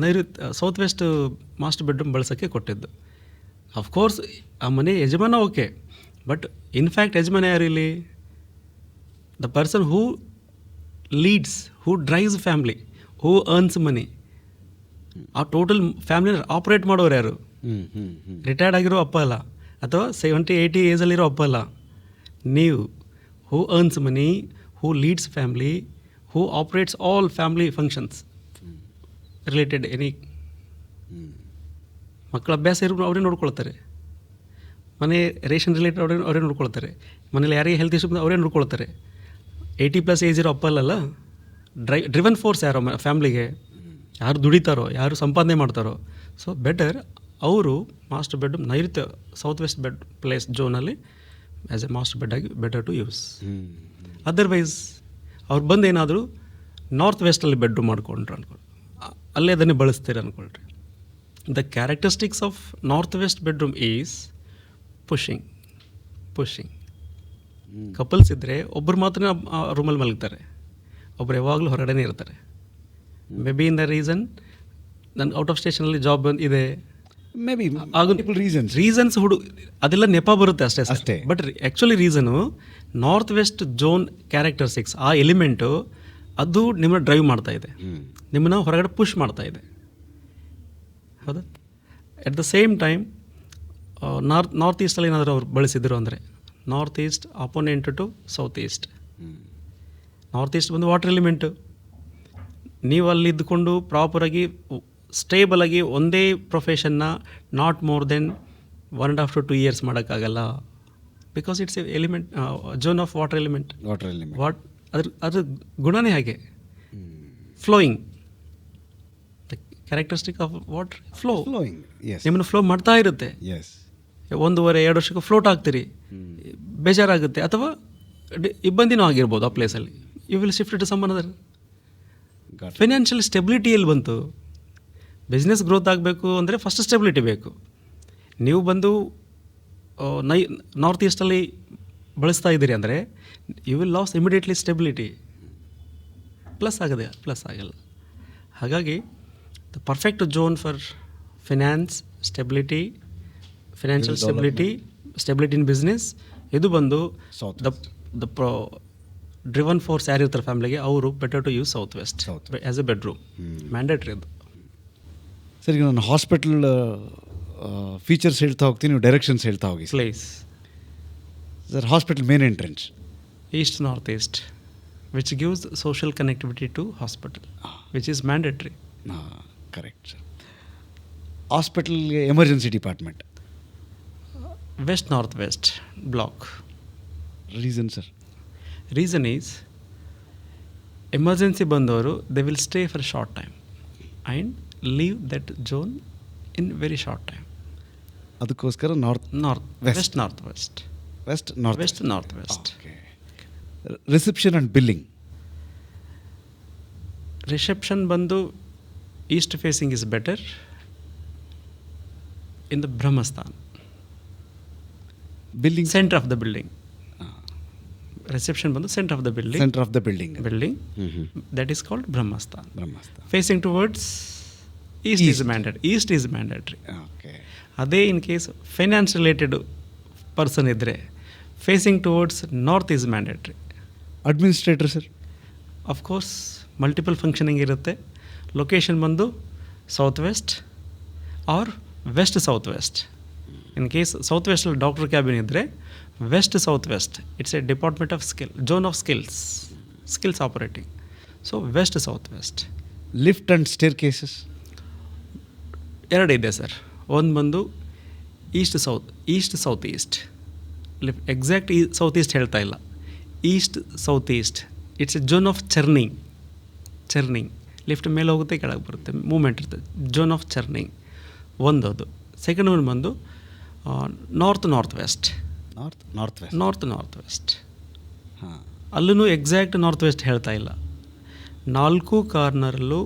[SPEAKER 2] ನೈಋತ್ಯ ಸೌತ್ ವೆಸ್ಟ್ ಮಾಸ್ಟರ್ ಬೆಡ್ರೂಮ್ ಬಳಸೋಕ್ಕೆ ಕೊಟ್ಟಿದ್ದು. ಅಫ್ಕೋರ್ಸ್ ಆ ಮನೆ ಯಜಮಾನ ಓಕೆ, ಬಟ್ ಇನ್ಫ್ಯಾಕ್ಟ್ ಯಜಮಾನ ಯಾರು ಇಲ್ಲಿ? The person who leads, who drives family, who earns money. ಆ ಟೋಟಲ್ ಫ್ಯಾಮಿಲಿ ಆಪ್ರೇಟ್ ಮಾಡೋರು ಯಾರು? ರಿಟೈರ್ಡ್ ಆಗಿರೋ ಅಪ್ಪ ಅಲ್ಲ, ಅಥವಾ 70-80 ಏಜಲ್ಲಿರೋ ಅಪ್ಪ ಅಲ್ಲ. ನೀವು who earns money, who leads family, who operates all family functions related any. ಮಕ್ಕಳ ಅಭ್ಯಾಸ ಇರೋ ಅವರೇ ನೋಡ್ಕೊಳ್ತಾರೆ. ಮನೆ ರೇಷನ್ ರಿಲೇಟೆಡ್ ಅವರೇ ನೋಡ್ಕೊಳ್ತಾರೆ. ಮನೇಲಿ ಯಾರಿಗೆ ಹೆಲ್ತ್ ಇಶ್ಯೂ ಅವರೇ ನೋಡ್ಕೊಳ್ತಾರೆ. 80+ ಏಜ್ ಇರೋ ಅಪ್ಪ ಅಲ್ಲಲ್ಲ. ಡ್ರಿವನ್ ಫೋರ್ಸ್ ಯಾರೋ ಫ್ಯಾಮ್ಲಿಗೆ, ಯಾರು ದುಡಿತಾರೋ, ಯಾರು ಸಂಪಾದನೆ ಮಾಡ್ತಾರೋ. ಸೊ ಬೆಟರ್ ಅವರು ಮಾಸ್ಟರ್ ಬೆಡ್ರೂಮ್ ನೈಋತ್ಯ ಸೌತ್ ವೆಸ್ಟ್ ಬೆಡ್ ಪ್ಲೇಸ್ ಝೋನಲ್ಲಿ ಆ್ಯಸ್ ಎ ಮಾಸ್ಟರ್ ಬೆಡ್ ಆಗಿ ಬೆಟರ್ ಟು ಯೂಸ್. ಅದರ್ವೈಸ್ ಅವ್ರು ಬಂದು ಏನಾದರೂ ನಾರ್ತ್ ವೆಸ್ಟಲ್ಲಿ ಬೆಡ್ರೂಮ್ ಮಾಡ್ಕೊಂಡ್ರು ಅಂದ್ಕೊಳ್ಳಿ, ಅಲ್ಲೇ ಅದನ್ನೇ ಬಳಸ್ತೀರ ಅಂದ್ಕೊಳ್ರಿ. The characteristics of northwest bedroom is pushing. Couples ಇದ್ದರೆ ಒಬ್ಬರು ಮಾತ್ರ ರೂಮಲ್ಲಿ ಮಲಗ್ತಾರೆ, ಒಬ್ಬರು ಯಾವಾಗಲೂ ಹೊರಗಡೆನೇ ಇರ್ತಾರೆ. Maybe in the reason ನನ್ನ ಔಟ್ ಆಫ್ ಸ್ಟೇಷನಲ್ಲಿ ಜಾಬ್ ಇದೆ,
[SPEAKER 1] ಮೇ ಬಿ
[SPEAKER 2] ರೀಸನ್ಸ್ ಅದೆಲ್ಲ ನೆಪ ಬರುತ್ತೆ ಅಷ್ಟೇ. But actually reason north west zone characteristics, ಆ ಎಲಿಮೆಂಟು ಅದು ನಿಮ್ಮನ್ನ ಡ್ರೈವ್ ಮಾಡ್ತಾ ಇದೆ, ನಿಮ್ಮನ್ನ ಹೊರಗಡೆ ಪುಷ್ ಮಾಡ್ತಾ ಇದೆ. ಹೌದಾ? At the same time north ಈಸ್ಟಲ್ಲಿ ಏನಾದರೂ ಅವ್ರು ಬಳಸಿದ್ರು ಅಂದರೆ, north east opponent to south east. North east ಬಂದು ವಾಟರ್ ಎಲಿಮೆಂಟು. ನೀವು ಅಲ್ಲಿ ಇದ್ದುಕೊಂಡು ಪ್ರಾಪರಾಗಿ ಸ್ಟೇಬಲಾಗಿ ಒಂದೇ ಪ್ರೊಫೆಷನ್ನ not more than 1.5 to 2 years ಮಾಡೋಕ್ಕಾಗಲ್ಲ. Because it's element zone of water element. ಅದ್ರ ಗುಣನೇ ಹಾಗೆ. Flowing, characteristic of water flowing. ನಿಮ್ಮನ್ನು ಫ್ಲೋ ಮಾಡ್ತಾ ಇರುತ್ತೆ. 1.5-2 ವರ್ಷಕ್ಕೆ ಫ್ಲೋಟ್ ಆಗ್ತೀರಿ, ಬೇಜಾರಾಗುತ್ತೆ, ಅಥವಾ ಇಬ್ಬಂದಿನೂ ಆಗಿರ್ಬೋದು ಆ ಪ್ಲೇಸಲ್ಲಿ. You will shift to some another. Financial stability ಎಲ್ಲಿ ಬಂತು? ಬಿಸ್ನೆಸ್ ಗ್ರೋತ್ ಆಗಬೇಕು ಅಂದರೆ ಫಸ್ಟ್ ಸ್ಟೆಬಿಲಿಟಿ ಬೇಕು. ನೀವು ಬಂದು ನಾರ್ತ್ ಈಸ್ಟಲ್ಲಿ ಬಳಸ್ತಾ ಇದ್ದೀರಿ ಅಂದರೆ you will lose immediately stability. Plus ಆಗಲ್ಲ. ಹಾಗಾಗಿ the perfect zone for finance stability, financial stability in business, ಇದು ಬಂದು ದ ಡ್ರಿವನ್ ಫೋರ್ಸ್ ಯಾರಿರ್ತಾರೆ ಫ್ಯಾಮಿಲಿಗೆ, ಅವರು better to use south west as a bedroom. Mandatory ಅದು.
[SPEAKER 1] ಸರ್, ಈಗ ನಾನು ಹಾಸ್ಪಿಟಲ್ ಫೀಚರ್ಸ್ ಹೇಳ್ತಾ ಹೋಗ್ತೀನಿ, ನೀವು ಡೈರೆಕ್ಷನ್ಸ್ ಹೇಳ್ತಾ ಹೋಗಿ.
[SPEAKER 2] Place
[SPEAKER 1] sir, hospital main entrance
[SPEAKER 2] east north east, which gives social connectivity to hospital, which is mandatory.
[SPEAKER 1] Correct sir. ಹಾಸ್ಪಿಟಲ್ಗೆ emergency department
[SPEAKER 2] west north west block.
[SPEAKER 1] Reason sir?
[SPEAKER 2] Reason is emergency ಬಂದವರು they will stay for short time and leave that zone in very short time.
[SPEAKER 1] ಅದಕ್ಕೋಸ್ಕರ
[SPEAKER 2] west north west.
[SPEAKER 1] Reception and billing.
[SPEAKER 2] Reception ಬಂದು east facing is better in the Brahmasthan.
[SPEAKER 1] Billing
[SPEAKER 2] centre of the building. Reception ಬಂದು centre of the building. That is called Brahmasthan. Facing towards east is mandatory.
[SPEAKER 1] Okay.
[SPEAKER 2] ಅದೇ in case finance related person ಇದ್ದರೆ facing towards north is mandatory.
[SPEAKER 1] Administrator sir?
[SPEAKER 2] Of course multiple functioning ಇರುತ್ತೆ. Location ಬಂದು south west or west south west. In case south ವೆಸ್ಟಲ್ಲಿ doctor cabin ಇದ್ದರೆ west south west it's a department of zone of skills operating. So west south west.
[SPEAKER 1] Lift and staircases
[SPEAKER 2] ಎರಡಿದೆ sir. ಒಂದು ಬಂದು east south east. Exact south east ಹೇಳ್ತಾ ಇಲ್ಲ, east south east. It's a zone of churning. Lift ಮೇಲೆ ಹೋಗುತ್ತೆ, ಕೆಳಗೆ ಬರುತ್ತೆ, movement ಇರ್ತದೆ. ಝೋನ್ ಆಫ್ ಚರ್ನಿಂಗ್ ಒಂದದು. ಸೆಕೆಂಡ್ ಒನ್ ಬಂದು ನಾರ್ತ್ ವೆಸ್ಟ್.
[SPEAKER 1] ಹಾಂ,
[SPEAKER 2] ಅಲ್ಲೂ ಎಕ್ಸಾಕ್ಟ್ ನಾರ್ತ್ ವೆಸ್ಟ್ ಹೇಳ್ತಾ ಇಲ್ಲ. 4 ಕಾರ್ನರಲ್ಲೂ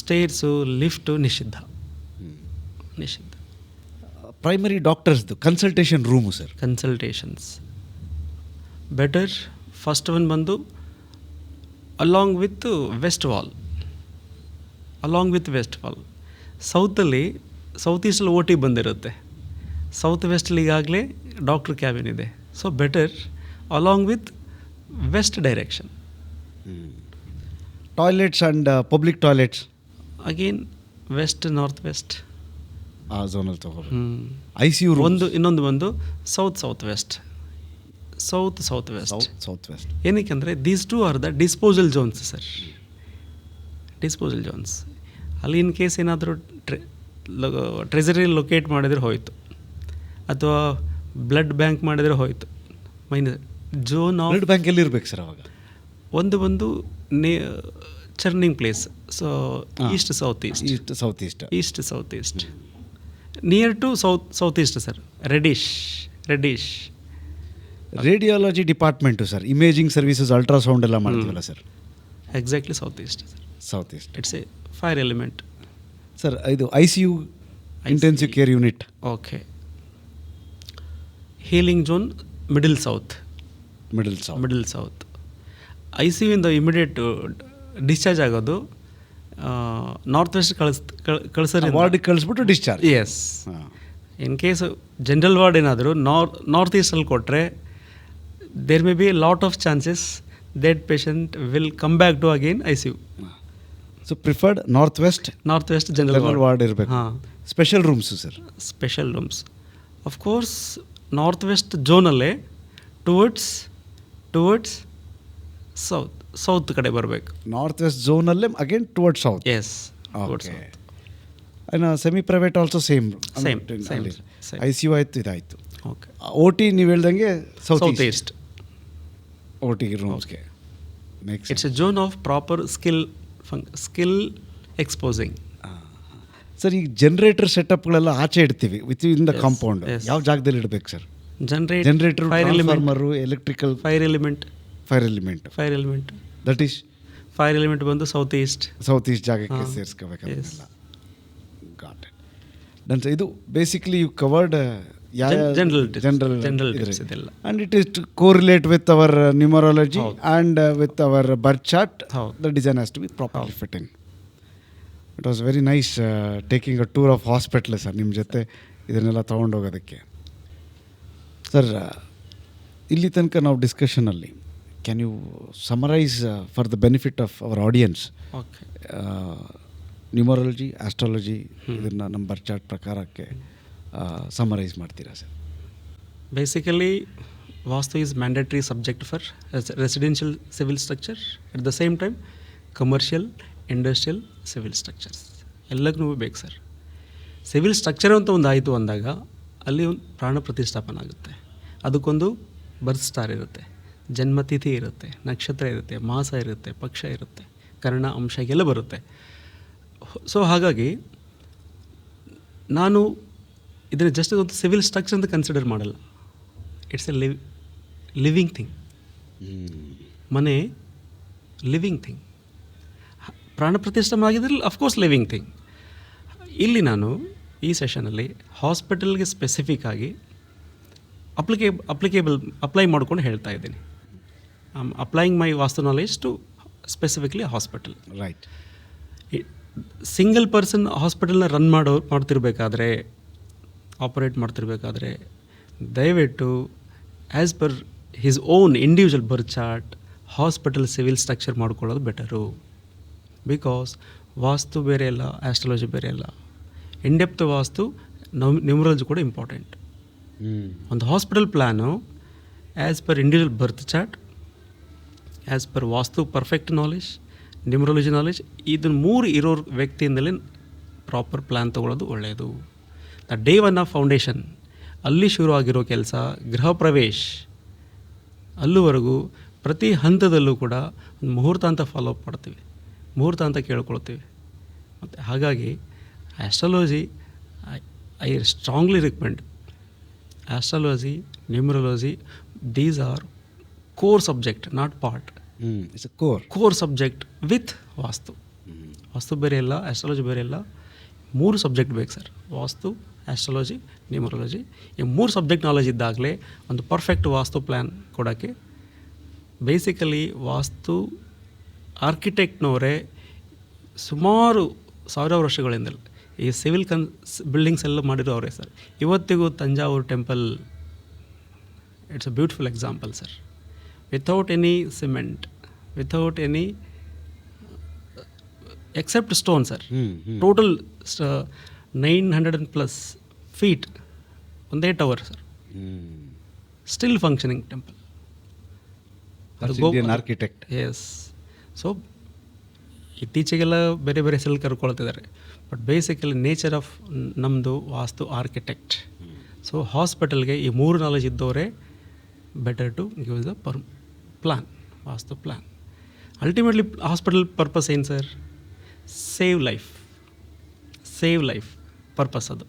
[SPEAKER 2] ಸ್ಟೇರ್ಸು ಲಿಫ್ಟು ನಿಷಿದ್ಧ.
[SPEAKER 1] ಪ್ರೈಮರಿ ಡಾಕ್ಟರ್ಸ್ದು consultation room sir?
[SPEAKER 2] Consultations better. First one ಬಂದು ಅಲಾಂಗ್ ವಿತ್ ವೆಸ್ಟ್ ವಾಲ್. ಸೌತಲ್ಲಿ ಸೌತ್ ಈಸ್ಟಲ್ಲಿ OT ಬಂದಿರುತ್ತೆ, ಸೌತ್ ವೆಸ್ಟಲ್ಲಿ ಈಗಾಗಲೇ ಡಾಕ್ಟ್ರ್ ಕ್ಯಾಬಿನ್ ಇದೆ. So better along with west direction.
[SPEAKER 1] Toilets and public toilets
[SPEAKER 2] again west north west
[SPEAKER 1] ಆ ಝೋನಲ್ಲಿ ತಗೋಬೇಕು. ICU
[SPEAKER 2] ಇನ್ನೊಂದು ಬಂದು ಸೌತ್ ವೆಸ್ಟ್. ಏನಕ್ಕೆ ಅಂದರೆ these two are the disposal zones sir. ಅಲ್ಲಿ ಇನ್ ಕೇಸ್ ಏನಾದರೂ ಟ್ರೆಜರಿ ಲೊಕೇಟ್ ಮಾಡಿದರೆ ಹೋಯಿತು, ಅಥವಾ ಬ್ಲಡ್ ಬ್ಯಾಂಕ್ ಮಾಡಿದರೆ ಹೋಯಿತು. ಝೋನ್ ಆಫ್
[SPEAKER 1] ಬ್ಲಡ್ ಬ್ಯಾಂಕ್ ಎಲ್ಲಿ ಇರ್ಬೇಕು ಸರ್ ಅವಾಗ?
[SPEAKER 2] ಒಂದು ಬಂದು churning place. So east south east near to south east sir. Reddish
[SPEAKER 1] radiology department sir. Imaging services, ultrasound ಎಲ್ಲ ಮಾಡ್ತೀವಲ್ಲ sir?
[SPEAKER 2] Exactly south east. It's a fire element
[SPEAKER 1] sir. ಇದು ICU intensive care unit.
[SPEAKER 2] Okay. Healing zone middle south. ICU ಇಂದ immediate discharge ಆಗೋದು north west ಕಳಿಸೋದು,
[SPEAKER 1] ವಾರ್ಡಿಗೆ ಕಳಿಸ್ಬಿಟ್ಟು discharge.
[SPEAKER 2] Yes. In case general ward ಏನಾದರೂ north ಈಸ್ಟಲ್ಲಿ ಕೊಟ್ಟರೆ there may be lot of chances that patient will come back to again ICU.
[SPEAKER 1] So preferred north west general ward ಇರಬೇಕು. ಹಾಂ. Special rooms sir?
[SPEAKER 2] Special rooms of course north west ಝೋನಲ್ಲೇ towards south ಕಡೆ ಬರಬೇಕು.
[SPEAKER 1] North west ಝೋನಲ್ಲೇ again towards south.
[SPEAKER 2] Yes.
[SPEAKER 1] Okay. ಇನ್ನು semi private also same. ICU ಆಯಿತು, ಇದಾಯಿತು.
[SPEAKER 2] Okay.
[SPEAKER 1] OT ನೀವು ಹೇಳ್ದಂಗೆ
[SPEAKER 2] ಸೌತ್ ಈಸ್ಟ್.
[SPEAKER 1] OT ರೂಮ್ಸ್ಗೆ
[SPEAKER 2] it's a zone of proper skill exposing.
[SPEAKER 1] Sir, ಈಗ ಜನರೇಟರ್ ಸೆಟಪ್ಗಳೆಲ್ಲ ಆಚೆ ಇಡ್ತೀವಿ ವಿತ್ ಇನ್ ದ ಕಾಂಪೌಂಡ್. ಯಾವ ಜಾಗದಲ್ಲಿ ಇಡಬೇಕು sir? Generator, transformer, electrical, fire element. That is
[SPEAKER 2] fire element ಬಂದು ಸೌತ್ ಈಸ್ಟ್
[SPEAKER 1] ಜಾಗಕ್ಕೆ ಸೇರಿಸ್ಕೋಬೇಕಲ್ಲ. Got it. Done sir. ಇದು ಬೇಸಿಕ್ಲಿ ಯು ಕವರ್ಡ್ ಜನರಲ್
[SPEAKER 2] ಇದೆಲ್ಲ.
[SPEAKER 1] And it is to correlate with our numerology and with our birth chart. The design has to be properly fitting. It was very nice taking a tour of hospital sir, ನಿಮ್ಮ ಜೊತೆ ಇದನ್ನೆಲ್ಲ ತೊಗೊಂಡೋಗೋದಕ್ಕೆ. Sir, ಇಲ್ಲಿ ತನಕ ನಾವು ಡಿಸ್ಕಷನಲ್ಲಿ can you summarise for the benefit of our audience numerology, astrology ಇದನ್ನು ನಮ್ಮ ಬರ್ತ್ ಚಾರ್ಟ್ ಪ್ರಕಾರಕ್ಕೆ ಸಮರೈಸ್ ಮಾಡ್ತೀರಾ sir?
[SPEAKER 2] Basically vastu is mandatory subject for residential civil structure. At the same time commercial, industrial civil structures ಎಲ್ಲಕ್ಕೂ ಬೇಕು sir. Civil structure ಅಂತ ಒಂದು ಆಯಿತು ಅಂದಾಗ ಅಲ್ಲಿ ಒಂದು ಪ್ರಾಣ ಪ್ರತಿಷ್ಠಾಪನೆ ಆಗುತ್ತೆ. ಅದಕ್ಕೊಂದು ಬರ್ತ್ ಸ್ಟಾರ್ ಇರುತ್ತೆ, ಜನ್ಮತಿಥಿ ಇರುತ್ತೆ, ನಕ್ಷತ್ರ ಇರುತ್ತೆ, ಮಾಸ ಇರುತ್ತೆ, ಪಕ್ಷ ಇರುತ್ತೆ, ಕರ್ಣ ಅಂಶ ಎಲ್ಲ ಬರುತ್ತೆ. ಸೊ ಹಾಗಾಗಿ ನಾನು ಇದನ್ನು ಜಸ್ಟ್ ಒಂದು ಸಿವಿಲ್ ಸ್ಟ್ರಕ್ಚರ್ ಅಂತ ಕನ್ಸಿಡರ್ ಮಾಡಲ್ಲ. It's A living thing. ಮನೆ ಲಿವಿಂಗ್ ಥಿಂಗ್. ಪ್ರಾಣ ಪ್ರತಿಷ್ಠಾಪನೆ ಆಗಿದ್ರಲ್ಲಿ ಅಫ್ಕೋರ್ಸ್ ಲಿವಿಂಗ್ ಥಿಂಗ್. ಇಲ್ಲಿ ನಾನು ಈ ಸೆಷನಲ್ಲಿ ಹಾಸ್ಪಿಟಲ್ಗೆ ಸ್ಪೆಸಿಫಿಕ್ ಆಗಿ ಅಪ್ಲೈ ಮಾಡ್ಕೊಂಡು ಹೇಳ್ತಾ ಇದ್ದೀನಿ. I am applying my vastu knowledge to specifically hospital.
[SPEAKER 1] Right.
[SPEAKER 2] Single person ಹಾಸ್ಪಿಟಲ್ನ ರನ್ ಮಾಡ್ತಿರ್ಬೇಕಾದ್ರೆ ಆಪರೇಟ್ ಮಾಡ್ತಿರ್ಬೇಕಾದ್ರೆ ದಯವಿಟ್ಟು as per his own individual birth chart hospital civil structure ಮಾಡ್ಕೊಳ್ಳೋದು ಬೆಟರು. ಬಿಕಾಸ್ ವಾಸ್ತು ಬೇರೆ ಅಲ್ಲ, ಆಸ್ಟ್ರಾಲಜಿ ಬೇರೆ ಅಲ್ಲ. ಇಂಡೆಪ್ತ್ ವಾಸ್ತು ನ್ಯೂಮರಾಲಜಿ ಕೂಡ ಇಂಪಾರ್ಟೆಂಟ್. ಒಂದು hospital plan as per individual birth chart, as per vastu perfect knowledge, numerology knowledge, ಇದನ್ನು 3 ಇರೋ ವ್ಯಕ್ತಿಯಿಂದಲೇ ಪ್ರಾಪರ್ ಪ್ಲ್ಯಾನ್ ತೊಗೊಳ್ಳೋದು ಒಳ್ಳೆಯದು. ಡೇ ಒನ್ ಆಫ್ ಫೌಂಡೇಶನ್ ಅಲ್ಲಿ ಶುರು ಆಗಿರೋ ಕೆಲಸ ಗೃಹ ಪ್ರವೇಶ್ ಅಲ್ಲಿವರೆಗೂ ಪ್ರತಿ ಹಂತದಲ್ಲೂ ಕೂಡ ಒಂದು ಮುಹೂರ್ತ ಅಂತ ಫಾಲೋಅಪ್ ಮಾಡ್ತೀವಿ, ಮುಹೂರ್ತ ಅಂತ ಕೇಳ್ಕೊಳ್ತೀವಿ. ಮತ್ತು ಹಾಗಾಗಿ astrology I strongly recommend astrology, numerology, these are core subject, not part.
[SPEAKER 1] It's a
[SPEAKER 2] core subject with vastu. Vastu ಬೇರೆ ಇಲ್ಲ, ಆಸ್ಟ್ರಾಲಜಿ ಬೇರೆ ಇಲ್ಲ. 3 ಸಬ್ಜೆಕ್ಟ್ ಬೇಕು ಸರ್, ವಾಸ್ತು, ಆಸ್ಟ್ರಾಲಜಿ, ನ್ಯೂಮರಾಲಜಿ. ಈ 3 ಸಬ್ಜೆಕ್ಟ್ ನಾಲೆಜ್ ಇದ್ದಾಗಲೇ ಒಂದು ಪರ್ಫೆಕ್ಟ್ ವಾಸ್ತು ಪ್ಲ್ಯಾನ್ ಕೊಡೋಕ್ಕೆ. ಬೇಸಿಕಲಿ ವಾಸ್ತು ಆರ್ಕಿಟೆಕ್ಟ್ನವರೇ ಸುಮಾರು 1000 ವರ್ಷಗಳಿಂದಲೂ ಈ ಸಿವಿಲ್ ಬಿಲ್ಡಿಂಗ್ಸ್ ಎಲ್ಲ ಮಾಡಿರೋ ಅವರೇ ಸರ್. ಇವತ್ತಿಗೂ Thanjavur temple it's a beautiful example sir. Without any cement, without any except stone sir. Total 900+ feet, ಒಂದೇ tower sir, still functioning temple.
[SPEAKER 1] Architect.
[SPEAKER 2] Yes. So ಇತ್ತೀಚೆಗೆಲ್ಲ ಬೇರೆ ಬೇರೆ ಹೆಸರಲ್ಲಿ ಕರ್ಕೊಳ್ತಿದ್ದಾರೆ, ಬಟ್ ಬೇಸಿಕಲಿ ನೇಚರ್ ಆಫ್ ನಮ್ಮದು ವಾಸ್ತು ಆರ್ಕಿಟೆಕ್ಟ್. ಸೊ ಹಾಸ್ಪಿಟಲ್ಗೆ ಈ 3 ನಾಲೆಜ್ ಇದ್ದವರೇ better to give the plan, vastu plan. Ultimately hospital purpose ಏನು sir? Save life, save life purpose ಅದು.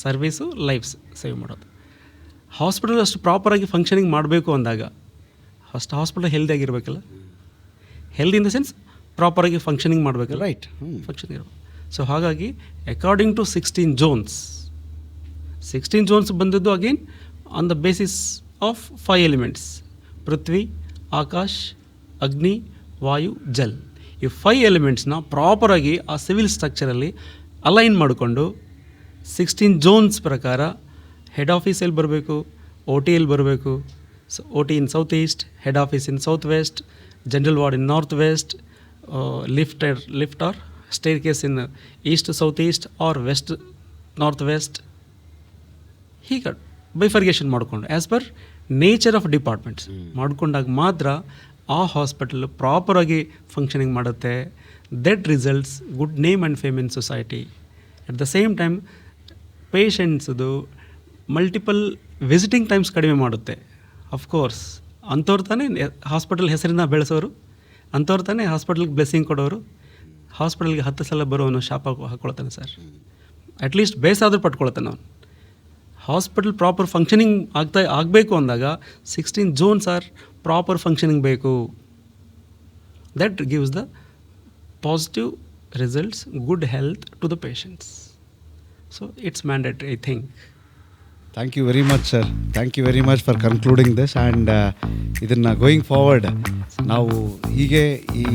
[SPEAKER 2] ಸರ್ವೀಸು ಲೈಫ್ಸ್ ಸೇವ್ ಮಾಡೋದು. ಹಾಸ್ಪಿಟಲ್ ಅಷ್ಟು ಪ್ರಾಪರಾಗಿ ಫಂಕ್ಷನಿಂಗ್ ಮಾಡಬೇಕು ಅಂದಾಗ ಫಸ್ಟ್ ಹಾಸ್ಪಿಟಲ್ ಹೆಲ್ದಿಯಾಗಿರ್ಬೇಕಲ್ಲ. ಹೆಲ್ತ್ ಇನ್ ದ ಸೆನ್ಸ್ ಪ್ರಾಪರಾಗಿ ಫಂಕ್ಷನಿಂಗ್ ಮಾಡಬೇಕಲ್ಲ,
[SPEAKER 1] ರೈಟ್,
[SPEAKER 2] ಫಂಕ್ಷನ್ ಇರಬೇಕು. ಸೊ ಹಾಗಾಗಿ ಅಕಾರ್ಡಿಂಗ್ ಟು 16 ಝೋನ್ಸ್, 16 ಝೋನ್ಸ್ ಬಂದದ್ದು again on the basis of 5 elements: prithvi, akash, agni, vayu, Jal. ಈ 5 ಎಲಿಮೆಂಟ್ಸ್ನ ಪ್ರಾಪರಾಗಿ ಆ ಸಿವಿಲ್ ಸ್ಟ್ರಕ್ಚರಲ್ಲಿ ಅಲೈನ್ ಮಾಡಿಕೊಂಡು 16 ಝೋನ್ಸ್ ಪ್ರಕಾರ ಹೆಡ್ ಆಫೀಸ್ ಎಲ್ಲಿ ಬರಬೇಕು, OT ಎಲ್ಲಿ ಬರಬೇಕು, OT in south east, head office in south west, general ward in north west, lift or staircase in east south east or west north west. ಹೀಗೆ bifurcation ಮಾಡಿಕೊಂಡು as per nature of departments ಮಾಡಿಕೊಂಡಾಗ ಮಾತ್ರ ಆ hospital ಪ್ರಾಪರಾಗಿ functioning ಮಾಡುತ್ತೆ. That results good name and fame in society. At the same time ಪೇಷಂಟ್ಸ್ದು multiple visiting times ಕಡಿಮೆ ಮಾಡುತ್ತೆ. ಅಫ್ಕೋರ್ಸ್ ಅಂಥವ್ರು ತಾನೇ ಹಾಸ್ಪಿಟಲ್ ಹೆಸರನ್ನ ಬೆಳೆಸೋರು, ಅಂಥವ್ರು ತಾನೇ ಹಾಸ್ಪಿಟಲ್ಗೆ ಬ್ಲೆಸ್ಸಿಂಗ್ ಕೊಡೋರು. ಹಾಸ್ಪಿಟಲ್ಗೆ 10 ಸಲ ಬರೋನು ಶಾಪ ಹಾಕ್ಕೊಳ್ತಾನೆ ಸರ್. ಅಟ್ಲೀಸ್ಟ್ ಬೇಸಾದರೂ ಪಟ್ಕೊಳ್ತಾನೆ ಅವನು. ಹಾಸ್ಪಿಟಲ್ ಪ್ರಾಪರ್ ಫಂಕ್ಷನಿಂಗ್ ಆಗಬೇಕು ಅಂದಾಗ 16 ಝೋನ್ಸ್ ಆರ್ ಪ್ರಾಪರ್ ಫಂಕ್ಷನಿಂಗ್ ಬೇಕು. That gives the positive results, good health to the patients. So it's mandatory, I think.
[SPEAKER 1] Thank you very much sir, thank you very much for concluding this. And ಇದನ್ನು going forward ನಾವು ಹೀಗೆ ಈ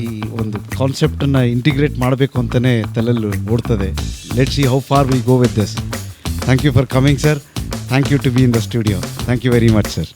[SPEAKER 1] ಒಂದು ಕಾನ್ಸೆಪ್ಟನ್ನು integrate ಮಾಡಬೇಕು ಅಂತಲೇ ತಲೆಯಲ್ಲಿ ಓಡ್ತದೆ. Let's see how far we go with this. Thank you for coming sir. Thank you to be in the studio. Thank you very much, sir.